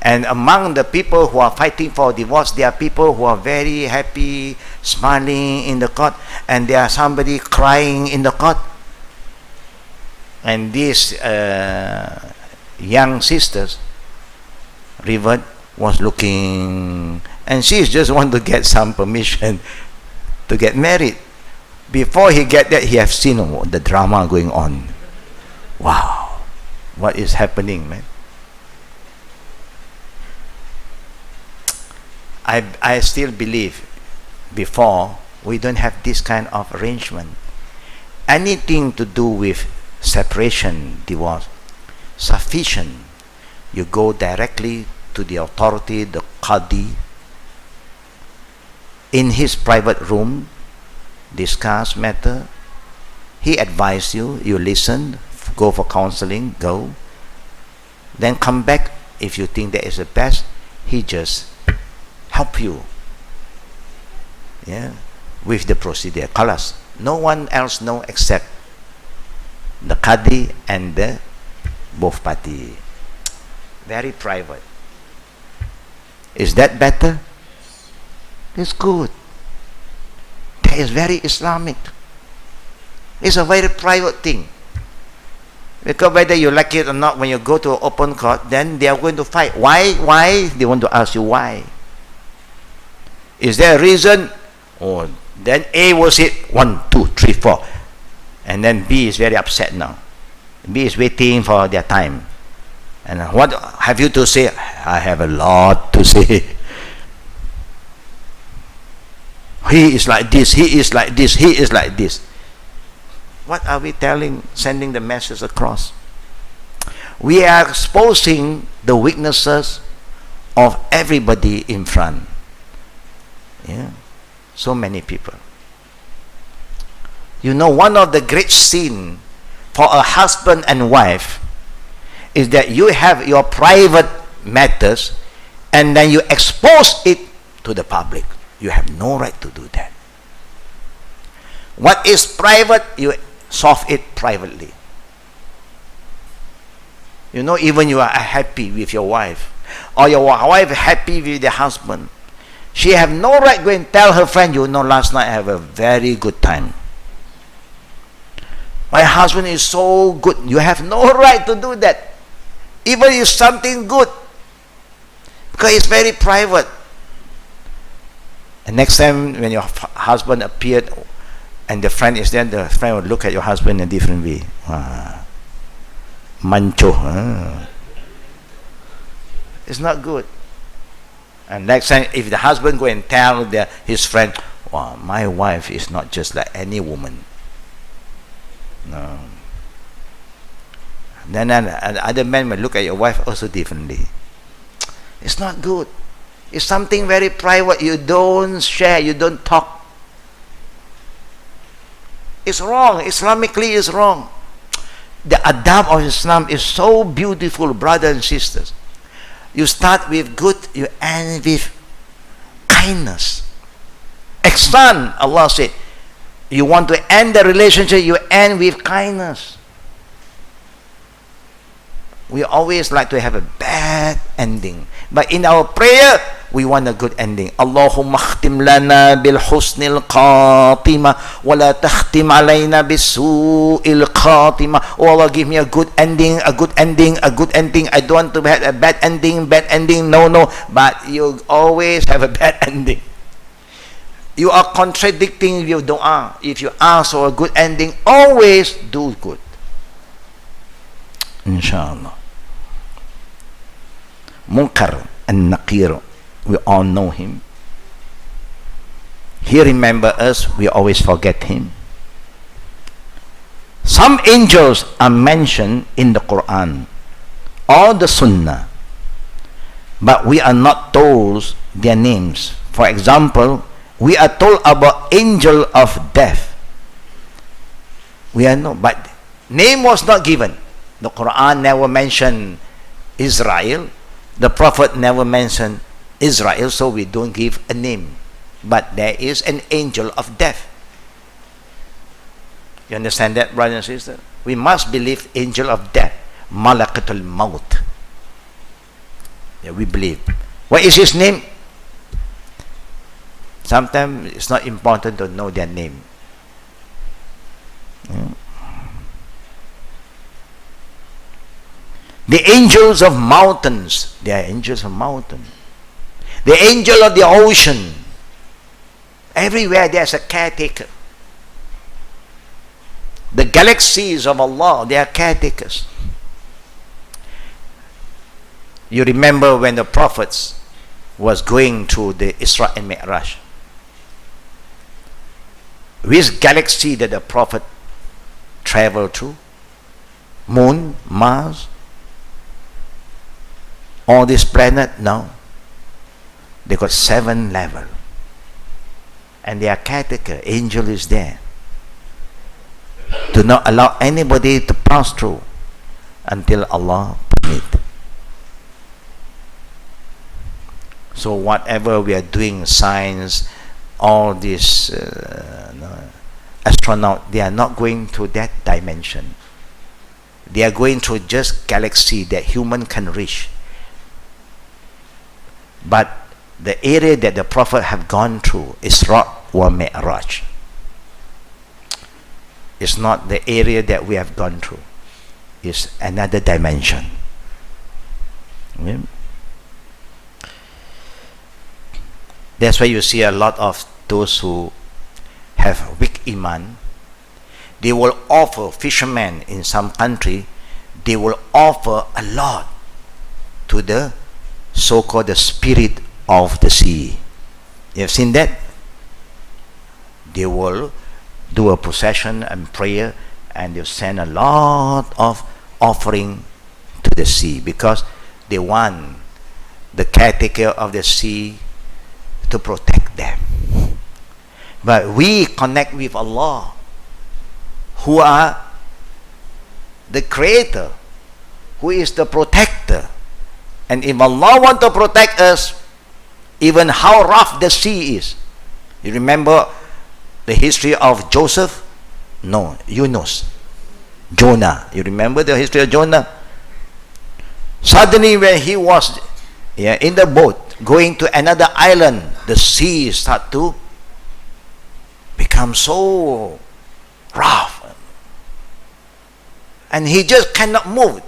And among the people who are fighting for divorce, there are people who are very happy, smiling in the court, and there are somebody crying in the court. And these young sisters, Rivet, was looking, and she just want to get some permission to get married. Before he get that, he have seen the drama going on. Wow, what is happening, man? I still believe before we don't have this kind of arrangement. Anything to do with separation, divorce, sufficient. You go directly to the authority, the Qadi, in his private room, discuss matter. He advise you, you listen, go for counseling, go. Then come back. If you think that is the best, he just help you, with the procedure. Khalas. No one else know except the Qadi and the both party. Very private. Is that better? It's good. That is very Islamic. It's a very private thing. Because whether you like it or not, when you go to an open court, then they are going to fight. Why? They want to ask you why. Is there a reason? Oh, then A was it 1, 2, 3, 4, and then B is very upset now. B is waiting for their time. And what have you to say? I have a lot to say. He is like this, he is like this, he is like this. What are we sending the message across? We are exposing the weaknesses of everybody in front. So many people. You know, one of the great sin for a husband and wife is that you have your private matters and then you expose it to the public. You have no right to do that. What is private, you solve it privately. You know, even you are happy with your wife, or your wife happy with the husband, she have no right to go and tell her friend, you know, last night I have a very good time. My husband is so good. You have no right to do that. Even if something good. Because it's very private. And next time when your husband appeared and the friend is there, the friend will look at your husband in a different way. Mancho. It's not good. And next time, if the husband go and tell his friend, wow, my wife is not just like any woman. No. Then other men will look at your wife also differently. It's not good. It's something very private. You don't share, you don't talk. It's wrong. Islamically, it's wrong. The adab of Islam is so beautiful, brothers and sisters. You start with good, you end with kindness. Ihsan, Allah said. You want to end the relationship, you end with kindness. We always like to have a bad ending. But in our prayer, we want a good ending. Allahumma khtim lana bil husnil khatima wa la takhtim alayna bisu'il khatima. Oh Allah, give me a good ending, a good ending, a good ending. I don't want to have a bad ending, bad ending. No. But you always have a bad ending. You are contradicting your dua. If you ask for a good ending, always do good. Inshallah. Munkar and Nakir, we all know him. He remember us, we always forget him. Some angels are mentioned in the Quran or the Sunnah. but we are not told their names. For example, we are told about angel of death. We are no, but name was not given. The Quran never mentioned Israel. The Prophet never mentioned Israel, so we don't give a name. But there is an angel of death. You understand that, brothers and sisters? We must believe angel of death, Malakatul Maut. Yeah, we believe. What is his name? Sometimes it's not important to know their name. Yeah. The angels of mountains, they are angels of mountains. The angel of the ocean. Everywhere there's a caretaker. The galaxies of Allah, they are caretakers. You remember when the prophets was going to the Isra and Mi'raj. Which galaxy did the prophet travel to? Moon, Mars, all this planet? No. They got 7 levels. And their caretaker, angel, is there. Do not allow anybody to pass through until Allah permit. So whatever we are doing, science, all these astronaut, they are not going to that dimension. They are going to just galaxy that human can reach. But the area that the Prophet have gone through, Isra wa Mi'raj, is not the area that we have gone through. It's another dimension. Okay? That's why you see a lot of those who have weak Iman. They will offer, fishermen in some country, they will offer a lot to the so-called the spirit of the sea. You have seen that? They will do a procession and prayer, and they'll send a lot of offering to the sea because they want the caretaker of the sea to protect them. But we connect with Allah, who are the creator, who is the protector. And if Allah want to protect us, even how rough the sea is. You remember the history of Joseph? No, Yunus. Jonah. You remember the history of Jonah? Suddenly when he was in the boat going to another island, the sea start to become so rough. And he just cannot move.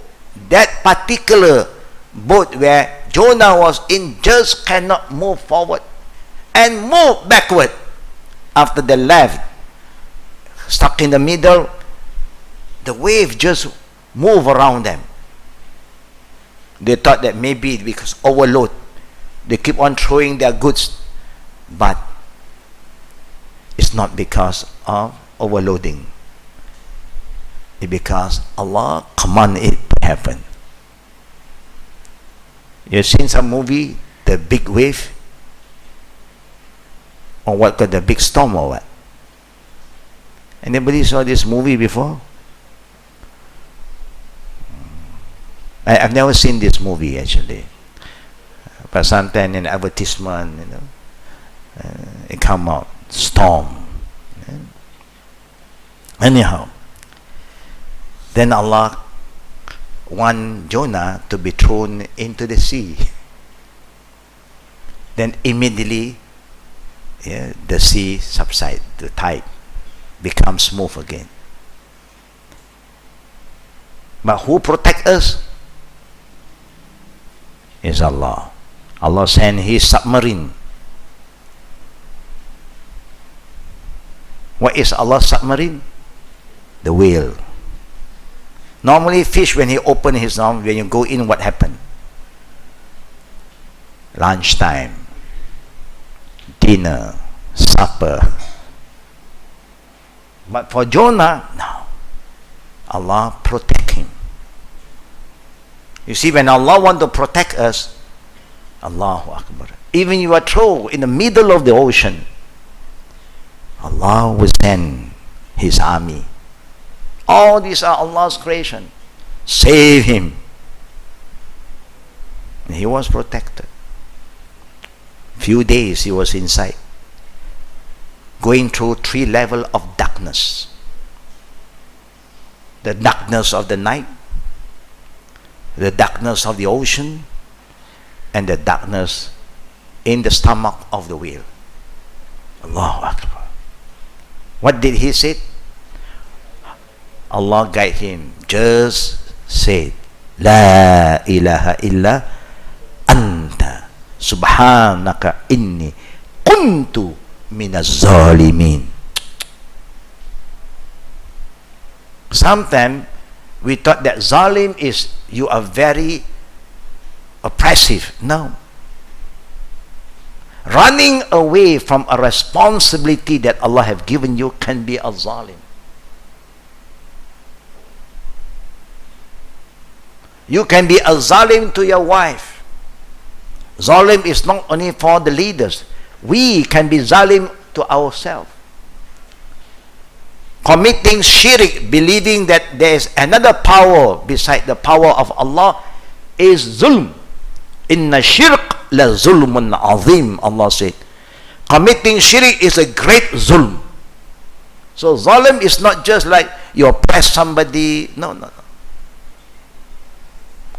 That particular boat where Jonah was in just cannot move forward and move backward. After they left, stuck in the middle, the wave just move around them. They thought that maybe because overload, they keep on throwing their goods, but it's not because of overloading. It's because Allah commanded it to happen. You've seen some movie, the big wave, or what got the big storm or what? Anybody saw this movie before? I've never seen this movie actually, but sometimes in advertisement, it come out storm. Anyhow, then Allah want Jonah to be thrown into the sea. Then immediately, the sea subsides, the tide becomes smooth again. But who protect us? Is Allah. Allah sent His submarine. What is Allah's submarine? The whale. Normally fish, when he open his mouth, when you go in, what happened? Lunchtime, dinner, supper. But for Jonah, no. Allah protect him. You see, when Allah want to protect us, Allahu Akbar. Even you are thrown in the middle of the ocean, Allah will send His army. All these are Allah's creation. Save him. And he was protected. Few days he was inside, going through 3 levels of darkness. The darkness of the night, the darkness of the ocean, and the darkness in the stomach of the whale. Allahu Akbar. What did he say? Allah guide him. Just say, La ilaha illa anta subhanaka inni kuntu minaz zalimin. Sometimes we thought that zalim is you are very oppressive. No. Running away from a responsibility that Allah have given you can be a zalim. You can be a zalim to your wife. Zalim is not only for the leaders. We can be zalim to ourselves. Committing shirk, believing that there is another power beside the power of Allah, is zulm. Inna shirk la zulmun azim, Allah said. Committing shirk is a great zulm. So zalim is not just like you oppress somebody. No, no, no.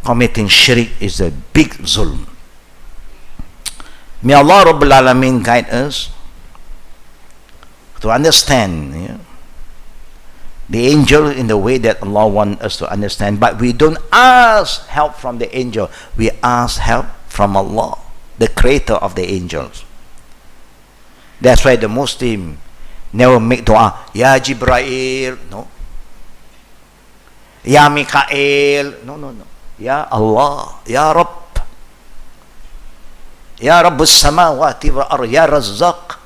Committing shirk is a big zulm. May Allah Rabbul Alameen guide us to understand the angel in the way that Allah wants us to understand. But we don't ask help from the angel. We ask help from Allah, the creator of the angels. That's why the Muslim never make dua, Ya Jibrail, no. Ya Mikael, no, no, no. Ya Allah, Ya Rabb, Ya Rabbus Samawati wa Ard, Ya Razzaq.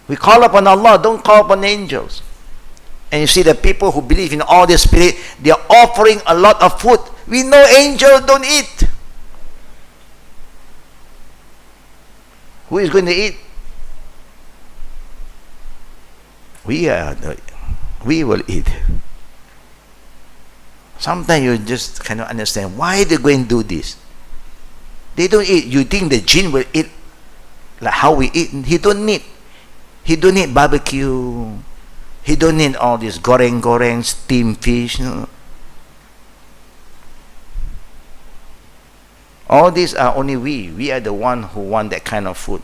We call upon Allah, don't call upon angels. And you see the people who believe in all this spirit, they are offering a lot of food. We know angels don't eat. Who is going to eat? We will eat. Sometimes you just cannot understand why they're going to do this. They don't eat. You think the jinn will eat like how we eat? He don't need. He don't need barbecue. He don't need all this goreng-goreng, steamed fish. No. All these are only we. We are the one who want that kind of food.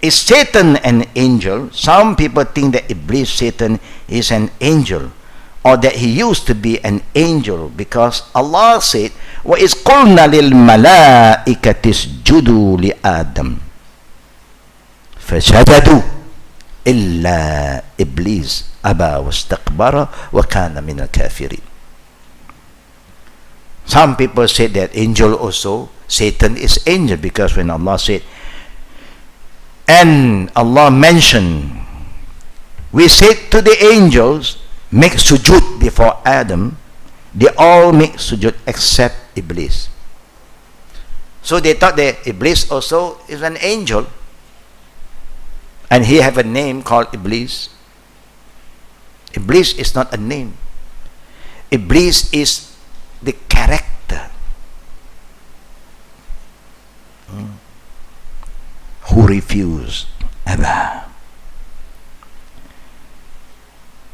Is Satan an angel? Some people think that Iblis, Satan, is an angel, or that he used to be an angel, because Allah said, وَإِذْ قُلْنَا لِلْمَلَائِكَةِ اسْجُدُوا لِآدَمَ فَسَجَدُوا إِلَّا إِبْلِيسَ أَبَى وَاسْتَكْبَرَ وَكَانَ مِنَ الْكَافِرِينَ. Some people say that angel also, Satan is angel, because when Allah said, and Allah mentioned, we said to the angels, make sujood before Adam, they all make sujood except Iblis. So they thought that Iblis also is an angel, and he have a name called Iblis. Iblis is not a name. Iblis is the character who refused Abba.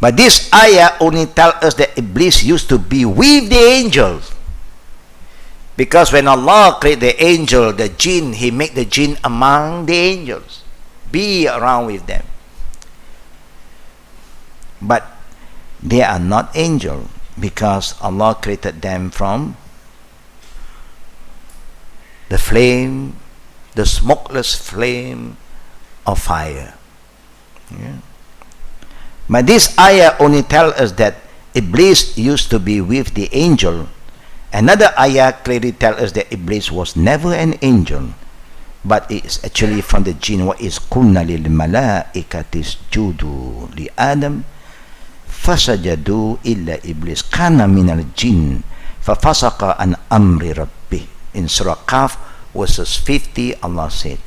But this ayah only tells us that Iblis used to be with the angels, because when Allah created the angel, the jinn, He made the jinn among the angels, be around with them. But they are not angels, because Allah created them from the flame, the smokeless flame of fire. But this ayah only tells us that Iblis used to be with the angel. Another ayah clearly tells us that Iblis was never an angel, but it is actually from the jinn. وَإِذْ قُلْنَا لِلْمَلَائِكَةِ اسْجُدُوا لِآدَمَ فَسَجَدُوا إِلَّا إِبْلِيسَ كَانَ مِنَ الْجِنِّ فَفَسَقَ عَنْ أَمْرِ رَبِّهِ. In Surah Kahf, verses 50, Allah said.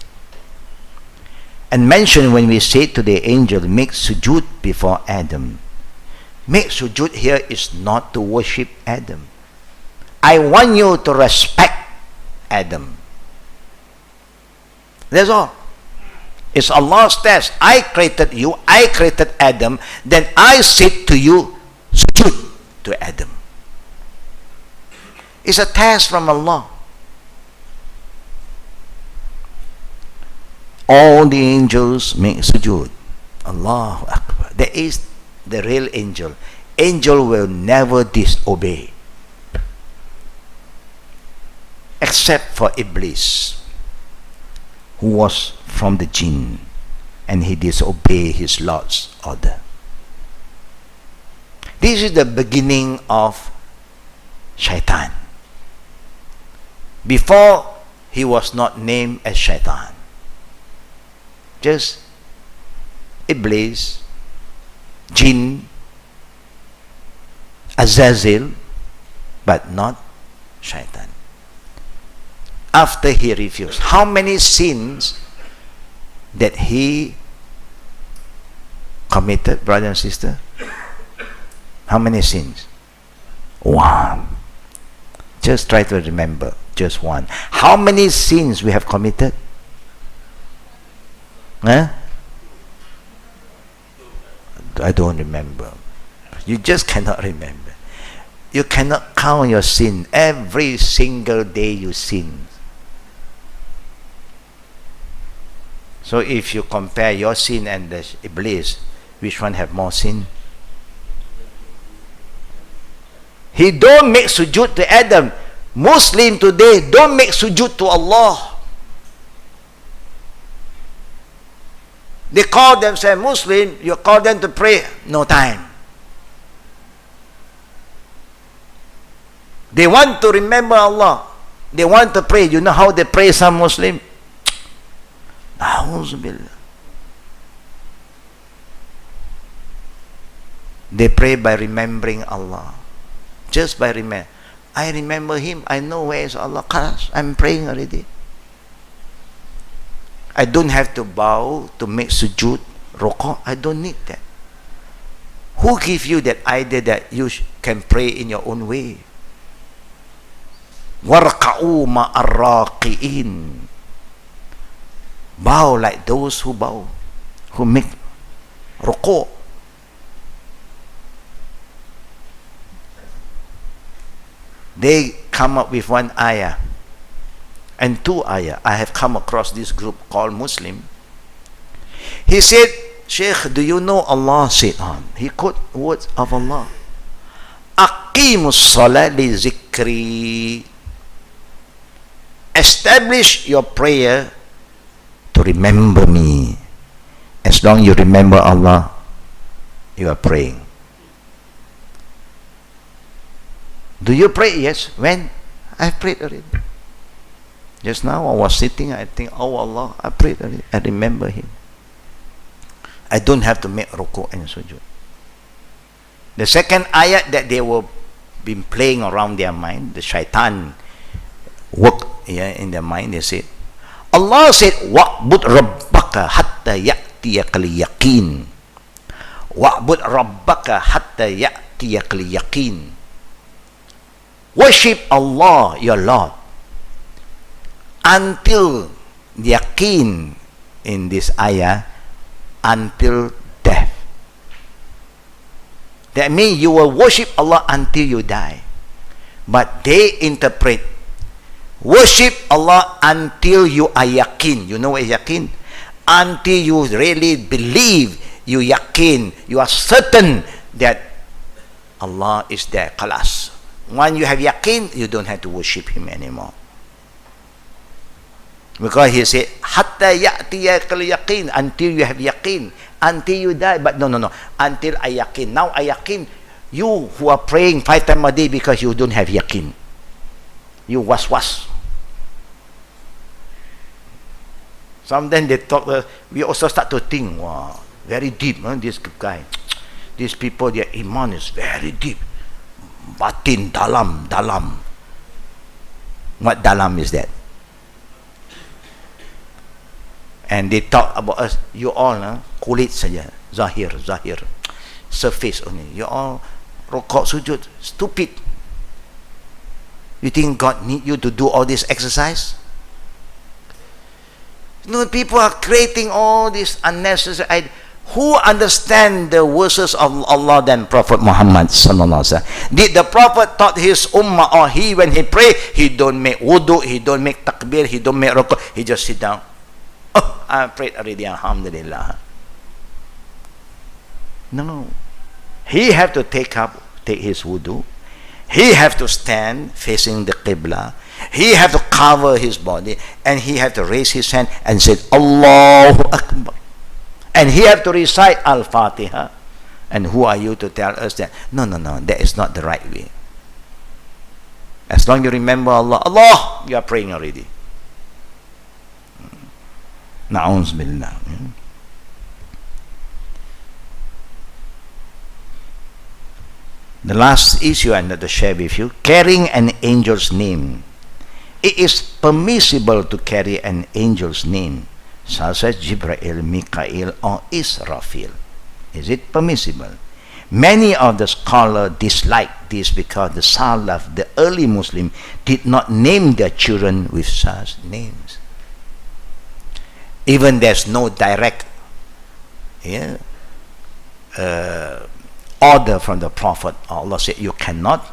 And mention when we say to the angel, make sujood before Adam. Make sujood here is not to worship Adam. I want you to respect Adam. That's all. It's Allah's test. I created you, I created Adam, then I said to you, sujood to Adam. It's a test from Allah. All the angels make sujood. Allahu Akbar. There is the real angel. Angel will never disobey. Except for Iblis, who was from the jinn, and he disobeyed his Lord's order. This is the beginning of Shaitan. Before, he was not named as Shaitan. Just Iblis, Jinn, Azazel, but not Shaitan. After he refused, how many sins that he committed, brother and sister? How many sins? One. Just try to remember, just one. How many sins we have committed? Huh? I don't remember. You just cannot remember. You cannot count your sin. Every single day you sin. So if you compare your sin and the Iblis, which one have more sin? He don't make sujood to Adam. Muslim today don't make sujood to Allah. They call themselves Muslim, you call them to pray, no time. They want to remember Allah. They want to pray. You know how they pray, some Muslim? They pray by remembering Allah. Just by remember. I remember him. I know where is Allah. I'm praying already. I don't have to bow to make sujood, rukuk. I don't need that. Who give you that idea that you can pray in your own way? وَرْكَعُوا مَعَ الرَّاكِعِينَ. Bow like those who bow, who make rukuk. They come up with one ayah and two ayah. I have come across this group called Muslim. He said, Sheikh, do you know Allah said on? He quote words of Allah. Aqimus salat li zikri. Establish your prayer to remember me. As long as you remember Allah, you are praying. Do you pray? Yes. When? I prayed already. Just now I was sitting, I think, oh Allah, I prayed already. I remember Him. I don't have to make ruku and sujood. The second ayat that they were been playing around their mind, the shaitan work in their mind, they said, Allah said, wa'bud rabbaka hatta ya'tiyakal yaqeen. Wa'bud rabbaka hatta ya'tiyakal yaqeen. Worship Allah, your Lord, until yaqeen in this ayah, until death. That means you will worship Allah until you die. But they interpret, worship Allah until you are yaqeen. You know what is yaqeen? Until you really believe, you yaqeen, you are certain that Allah is there. Khalas. When you have yaqeen, you don't have to worship Him anymore. Because He said, hatta ya'tiyakal yaqeen, until you have yaqeen, until you die. But no, until I yaqeen. Now I yaqeen. You who are praying 5 times a day because you don't have yaqeen. You was. Sometimes they talk, we also start to think, wow, very deep, this guy. These people, their Iman is very deep. batin, dalam, dalam. What dalam is that? And they talk about us, you all kulit saja, zahir, surface only. You all rokok, sujud, stupid. You think God need you to do all this exercise? No, people are creating all this unnecessary. Who understand the verses of Allah than Prophet Muhammad sallallahu alaihi wasallam? Did the Prophet taught his ummah, or he when he pray, he don't make wudu, he don't make takbir, he don't make rukuk, he just sit down. Oh, I prayed already, alhamdulillah. No. He have to take his wudu. He have to stand facing the qibla. He have to cover his body, and he have to raise his hand and say Allahu Akbar. And he have to recite Al-Fatiha. And who are you to tell us that? No, that is not the right way. As long as you remember Allah, you are praying already. Na'uz billah. The last issue I want to share with you, carrying an angel's name. It is permissible to carry an angel's name, such as Jibreel, Mikael, or Israfil. Is it permissible? Many of the scholars dislike this because the Salaf, the early Muslim, did not name their children with such names. Even there's no direct order from the Prophet. Allah said you cannot,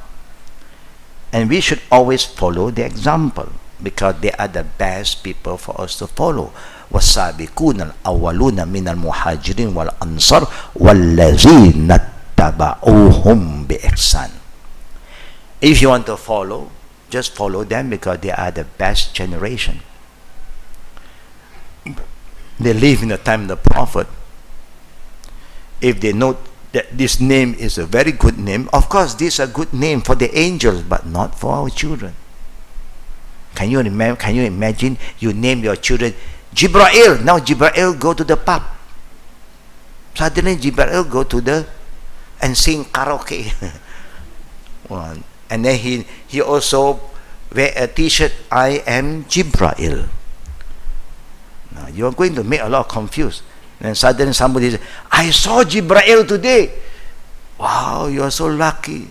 and we should always follow the example because they are the best people for us to follow. والسابقون الأولون من المهاجرين والأنصار والذين اتبعوهم بإحسان. If you want to follow, just follow them because they are the best generation. They live in the time of the Prophet. If they know that this name is a very good name, of course this is a good name for the angels, but not for our children. Can you imagine you name your children Jibreel? Now Jibreel go to the pub. Suddenly Jibreel go to and sing karaoke. And then he also wear a t-shirt, I am Jibreel. Now you are going to make a lot of confuse. And suddenly somebody says, I saw Jibreel today. Wow, you are so lucky.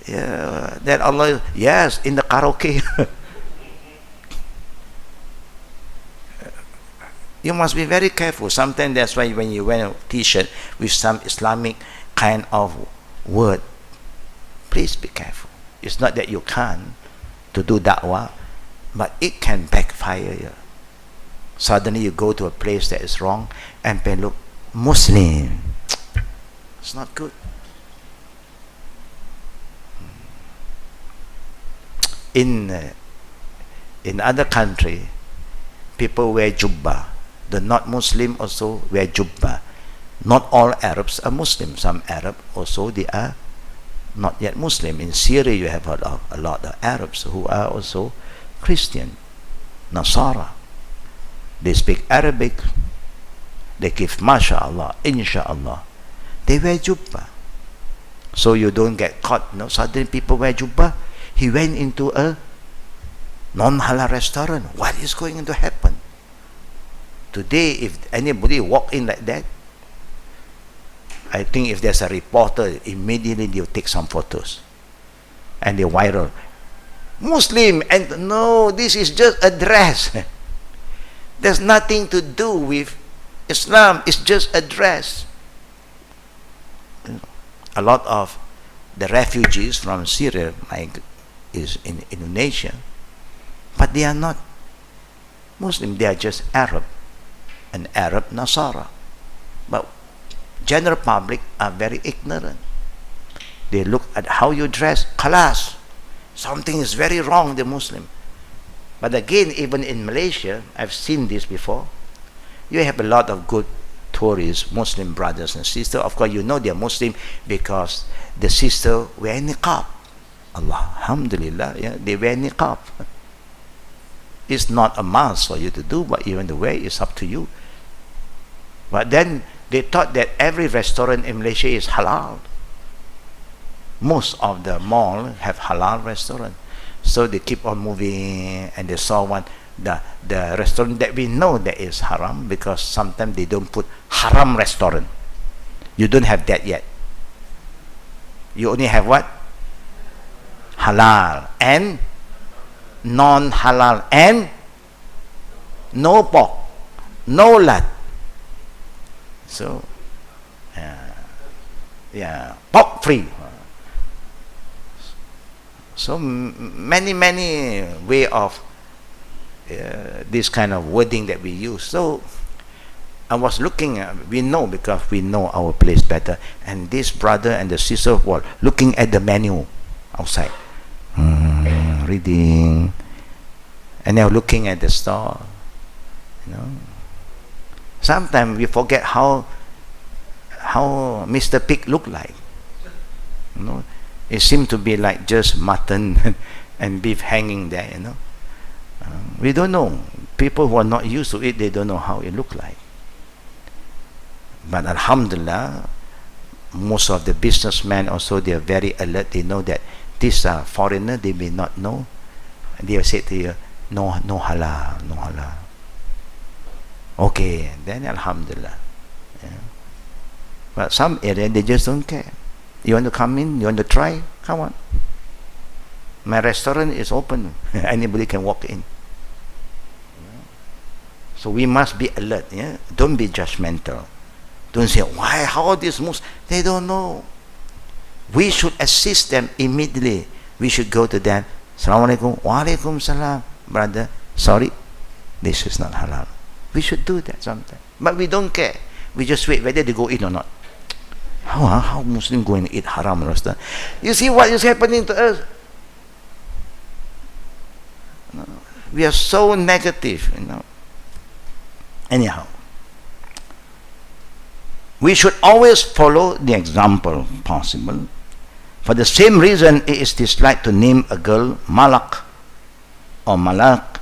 Yeah, that Allah, yes, in the karaoke. You must be very careful. Sometimes that's why when you wear a t-shirt with some Islamic kind of word, please be careful. It's not that you can't to do da'wah, but it can backfire you. Suddenly you go to a place that is wrong and they look Muslim. It's not good. In other country, people wear jubbah. The not Muslim also wear jubbah. Not all Arabs are Muslim. Some Arab also they are not yet Muslim. In Syria you have a lot of Arabs who are also Christian, Nasara. They speak Arabic. They give MashaAllah, Insha'Allah. They wear jubbah. So you don't get caught. No, suddenly people wear jubbah. He went into a non-halal restaurant. What is going to happen? Today, if anybody walk in like that, I think if there's a reporter, immediately they'll take some photos. And they viral. Muslim, and no, this is just a dress. There's nothing to do with Islam. It's just a dress. A lot of the refugees from Syria is in Indonesia, but they are not Muslim. They are just Arab, an Arab Nasara. But general public are very ignorant. They look at how you dress. Khalas, something is very wrong. The Muslim. But again, even in Malaysia, I've seen this before. You have a lot of good tourists, Muslim brothers and sisters. Of course, you know they're Muslim because the sister wear niqab. Allah, alhamdulillah, yeah, they wear niqab. It's not a must for you to do, but even the way is up to you. But then they thought that every restaurant in Malaysia is halal. most of the mall have halal restaurant. So they keep on moving, and they saw one, the restaurant that we know that is haram, because sometimes they don't put haram restaurant. You don't have that yet. You only have what? Halal and non-halal, and no pork, no lard. So pork free. So many way of this kind of wording that we use. So I was looking, we know, because we know our place better, and this brother and the sister were looking at the menu outside, reading, and they were looking at the store. Sometimes we forget how Mr. Pig looked like. It seemed to be like just mutton and beef hanging there. We don't know. People who are not used to it, they don't know how it looked like. But alhamdulillah, most of the businessmen also, they are very alert. They know that these are foreigners, they may not know, and they will say to you, no halal, no halal. Okay, then alhamdulillah. But some area they just don't care. You want to come in, you want to try, come on. My restaurant is open. Anybody can walk in. So we must be alert. Don't be judgmental. Don't say, why, how are these Muslims? They don't know. We should assist them immediately. We should go to them. Assalamu alaikum. Wa alaikum salam. Brother, sorry, this is not halal. We should do that sometimes. But we don't care. We just wait whether they go in or not. How Muslim go and eat haram restaurant? You see what is happening to us? We are so negative, Anyhow, we should always follow the example possible. For the same reason, it is disliked to name a girl Malak or Malak,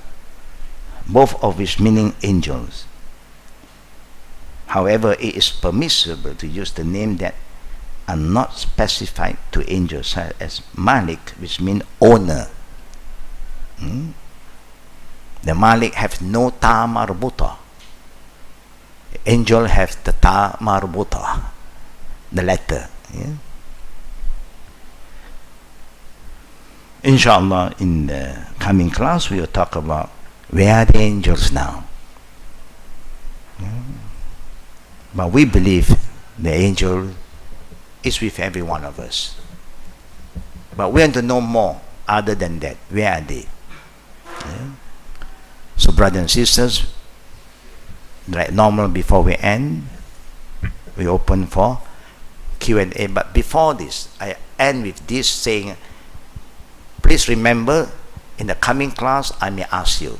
both of which meaning angels. However, it is permissible to use the name that are not specified to angels, such as Malik, which means owner. The Malik have no ta marbuta. Angel have the ta marbuta, the letter. Inshallah, in the coming class, we will talk about where are the angels now. But we believe the angel is with every one of us. But we want to know more other than that. Where are they? So brothers and sisters, like normal, before we end, we open for Q&A. But before this, I end with this saying, please remember, in the coming class, I may ask you.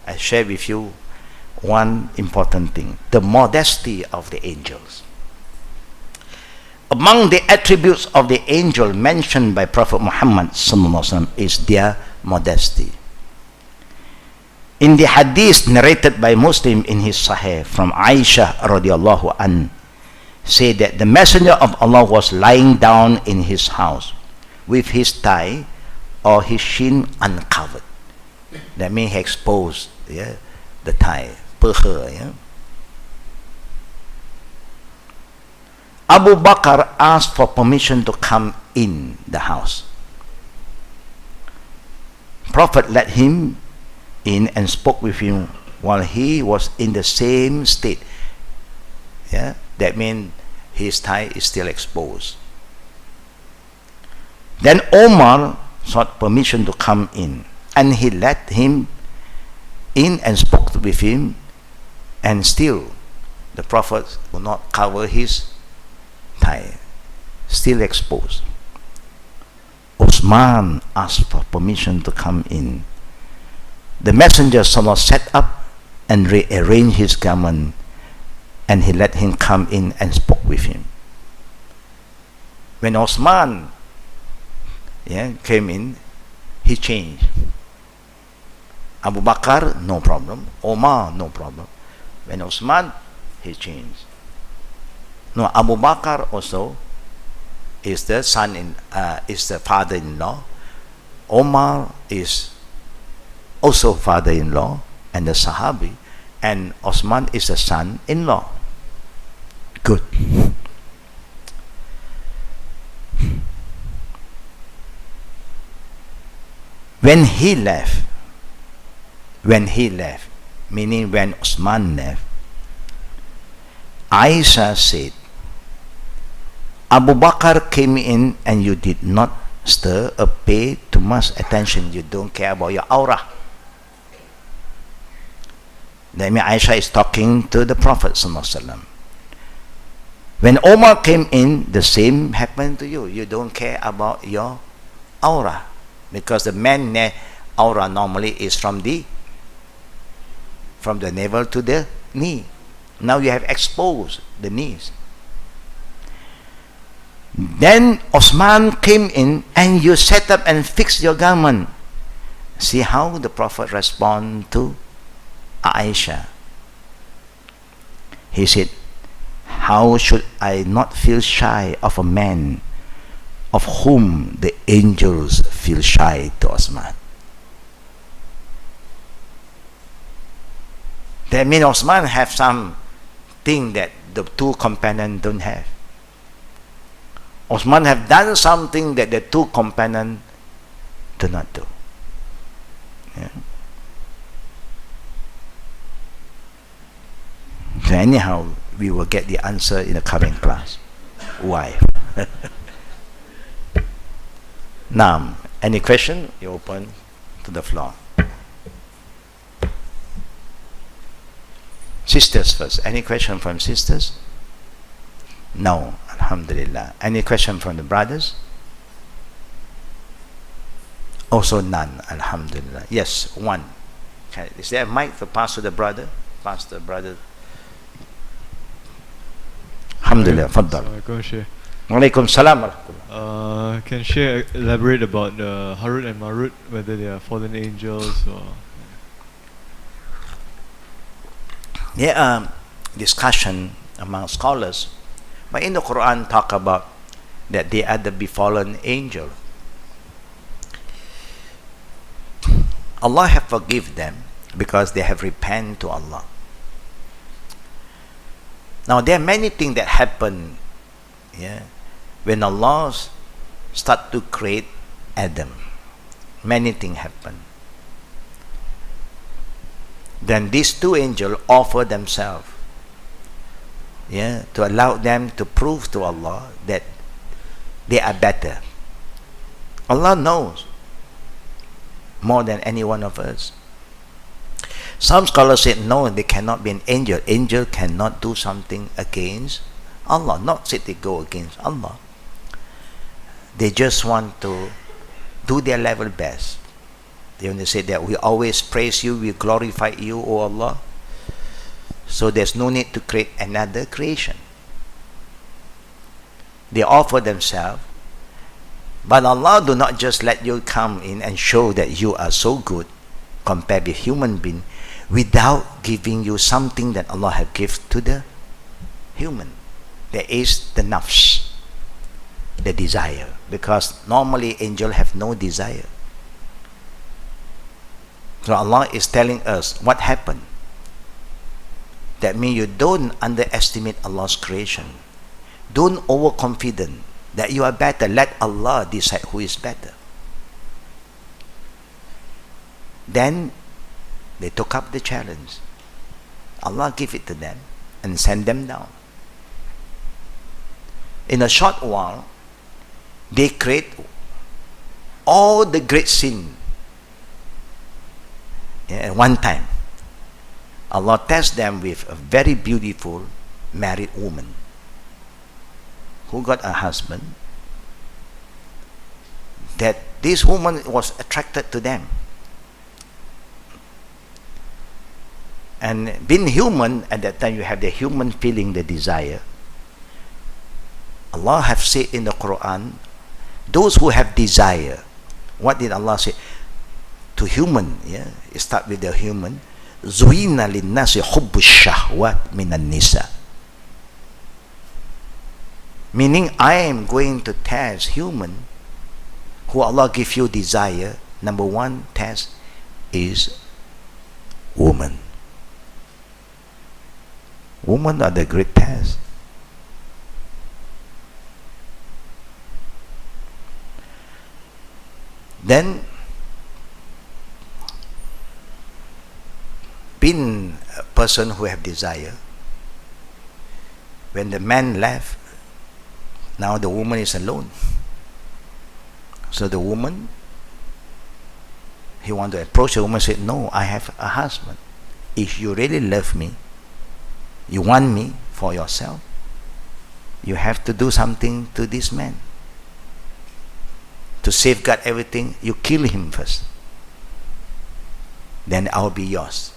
I share with you one important thing: the modesty of the angels. Among the attributes of the angel mentioned by Prophet Muhammad is their modesty. In the hadith narrated by Muslim in his Sahih from Aisha radiallahu an, say that the Messenger of Allah was lying down in his house with his thigh or his shin uncovered. That means he exposed the thigh. Abu Bakr asked for permission to come in the house. Prophet let him in and spoke with him while he was in the same state. That means his thigh is still exposed. Then Omar sought permission to come in, and he let him in and spoke with him, and still the Prophet will not cover his thigh, still exposed. Osman asked for permission to come in. The messenger set up and rearranged his garment, and he let him come in and spoke with him. When Osman came in, he changed. Abu Bakr, no problem. Omar, no problem. When Osman, he changed. No, Abu Bakr also is the is the father-in-law. Omar is also father-in-law and the Sahabi, and Osman is the son-in-law. Good. When he left, meaning when Osman left, Aisha said, Abu Bakr came in and you did not stir or pay too much attention. You don't care about your aura. That means Aisha is talking to the Prophet ﷺ. When Omar came in, the same happened to you. You don't care about your aura, because the man's aura normally is from the navel to the knee. Now you have exposed the knees. Then Osman came in and you set up and fixed your garment. See how the Prophet responded to Aisha. He said, how should I not feel shy of a man of whom the angels feel shy to Osman? That means Osman have something that the two companions don't have. Osman have done something that the two companions do not do. Yeah. So anyhow, we will get the answer in the coming class. Why? Now, any question? You open to the floor. Sisters first. Any question from sisters? No. Alhamdulillah. Any question from the brothers? Also none. Alhamdulillah. Yes, one. Is there a mic to pass to the brother? Pass the brother. Alhamdulillah. Faddal. Walaikum salam. Can Sheikh elaborate about Harut and Marut, whether they are fallen angels or... Discussion among scholars, but in the Quran talk about that they are the befallen angel. Allah have forgive them because they have repented to Allah. Now there are many things that happen, when Allah start to create Adam. Many things happen. Then these two angels offer themselves, to allow them to prove to Allah that they are better. Allah knows more than any one of us. Some scholars said no, they cannot be an angel. Angel cannot do something against Allah. Not say they go against Allah. They just want to do their level best. They only say that we always praise you, we glorify you, O Allah. So there's no need to create another creation. They offer themselves, but Allah do not just let you come in and show that you are so good compared with human being without giving you something that Allah have given to the human. There is the nafs, the desire, because normally angels have no desire. So Allah is telling us what happened. That means you don't underestimate Allah's creation. Don't overconfident that you are better. Let Allah decide who is better. Then they took up the challenge. Allah gave it to them and sent them down. In a short while, they create all the great sin at one time. Allah tests them with a very beautiful married woman who got a husband, that this woman was attracted to them. And being human, at that time you have the human feeling, the desire. Allah have said in the Quran, those who have desire, what did Allah say? To human, it start with the human. Zuina linnasi hubbu shahwat minan nisa. Meaning, I am going to test human who Allah give you desire. Number one test is woman. Women are the great test. Then, being a person who have desire, when the man left, now the woman is alone. So the woman, he want to approach the woman, said, no, I have a husband. If you really love me, you want me for yourself, you have to do something to this man. To safeguard everything, you kill him first. Then I'll be yours.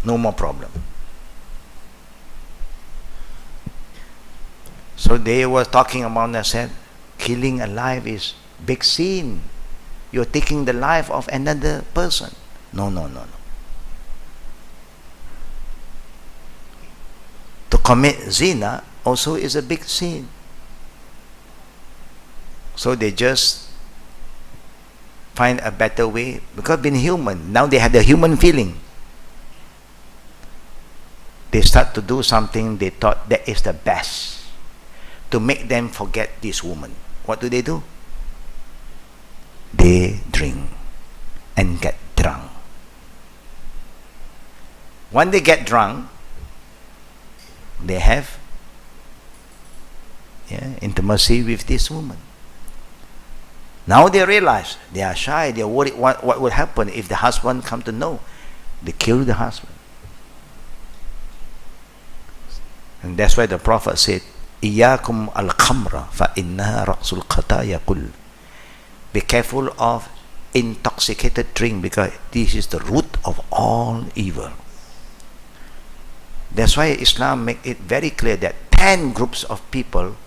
No more problem. So they were talking about that, said, killing a life is big sin. You're taking the life of another person. No. To commit zina also is a big sin. So they just find a better way, because being human, now they have the human feeling. They start to do something they thought that is the best to make them forget this woman. What do? They drink and get drunk. When they get drunk, they have intimacy with this woman. Now they realize they are shy. They are worried what will happen if the husband come to know. They kill the husband. And that's why the Prophet said, "Iyyakum al-khamra fa innaha ra'sul khataya kull." Be careful of intoxicated drink, because this is the root of all evil. That's why Islam make it very clear that 10 groups of people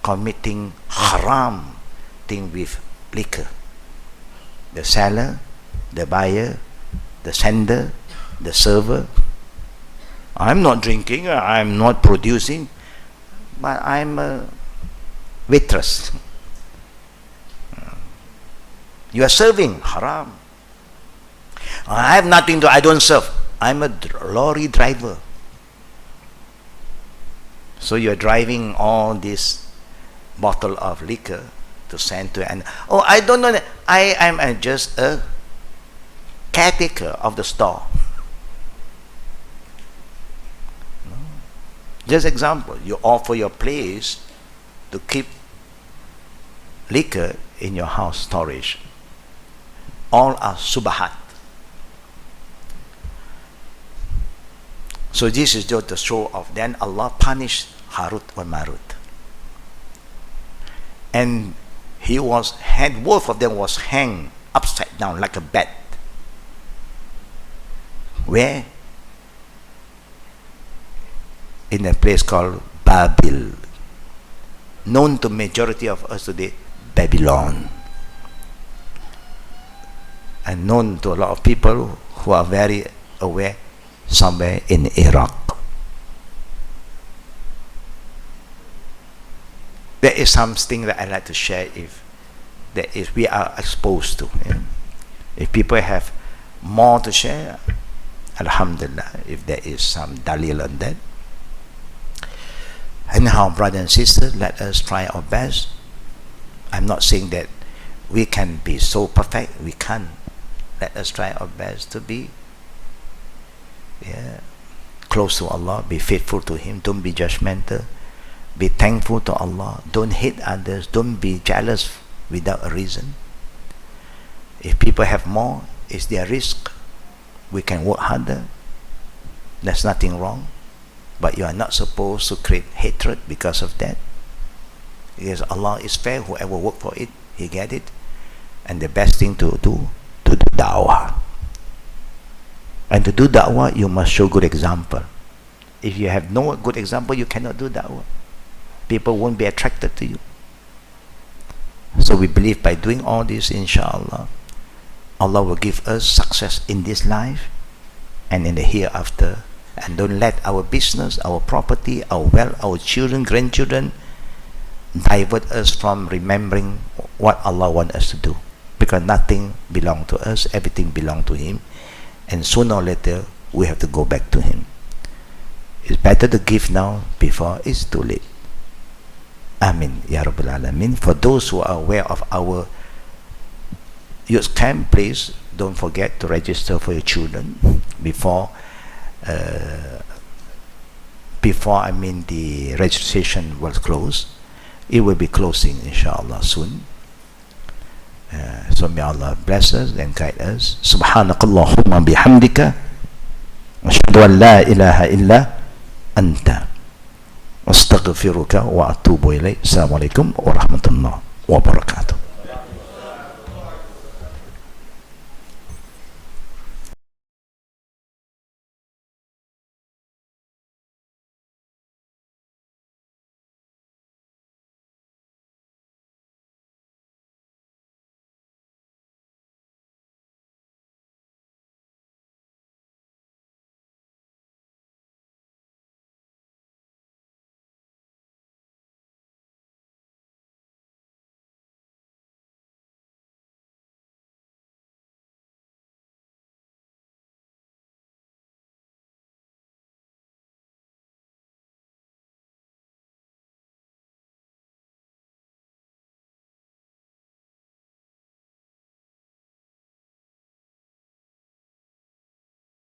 committing haram thing with liquor: the seller, the buyer, the sender, the server. I'm not drinking, I'm not producing, but I'm a waitress. You are serving, haram. I have nothing to, I don't serve. I'm a lorry driver. So you're driving all this bottle of liquor to send to an, oh, I don't know that. I am just a caretaker of the store. No. Just example, you offer your place to keep liquor in your house storage. All are subahat. So this is just the show of, then Allah punished Harut or Marut. And he was hanged, both of them was hanged upside down like a bat. Where? In a place called Babil, known to majority of us today, Babylon, and known to a lot of people who are very aware, somewhere in Iraq. There is something that I like to share, if that is we are exposed to. Yeah? If people have more to share, Alhamdulillah, if there is some dalil on that. Anyhow, brothers and sisters, let us try our best. I'm not saying that we can be so perfect. We can't. Let us try our best to be close to Allah, be faithful to Him, don't be judgmental, be thankful to Allah, don't hate others, don't be jealous without a reason. If people have more, it's their risk. We can work harder, there's nothing wrong, but you are not supposed to create hatred because of that, because Allah is fair. Whoever work for it, he get it. And the best thing to do da'wah. And to do da'wah, you must show good example. If you have no good example, you cannot do da'wah. People won't be attracted to you. So we believe by doing all this, inshallah, Allah will give us success in this life and in the hereafter And don't let our business, our property, our wealth, our children, grandchildren divert us from remembering what Allah wants us to do. Because nothing belongs to us, everything belongs to Him. And sooner or later, we have to go back to Him. It's better to give now before it's too late. Amin. Ya Rabbal Alameen. For those who are aware of our youth camp, please don't forget to register for your children before the registration was closed. It will be closing inshallah soon. So may Allah bless us and guide us. Subhanakallahumma bihamdika ashhadu an la ilaha illa anta astaghfiruka wa atubu ilayk. Assalamualaikum warahmatullahi wabarakatuh.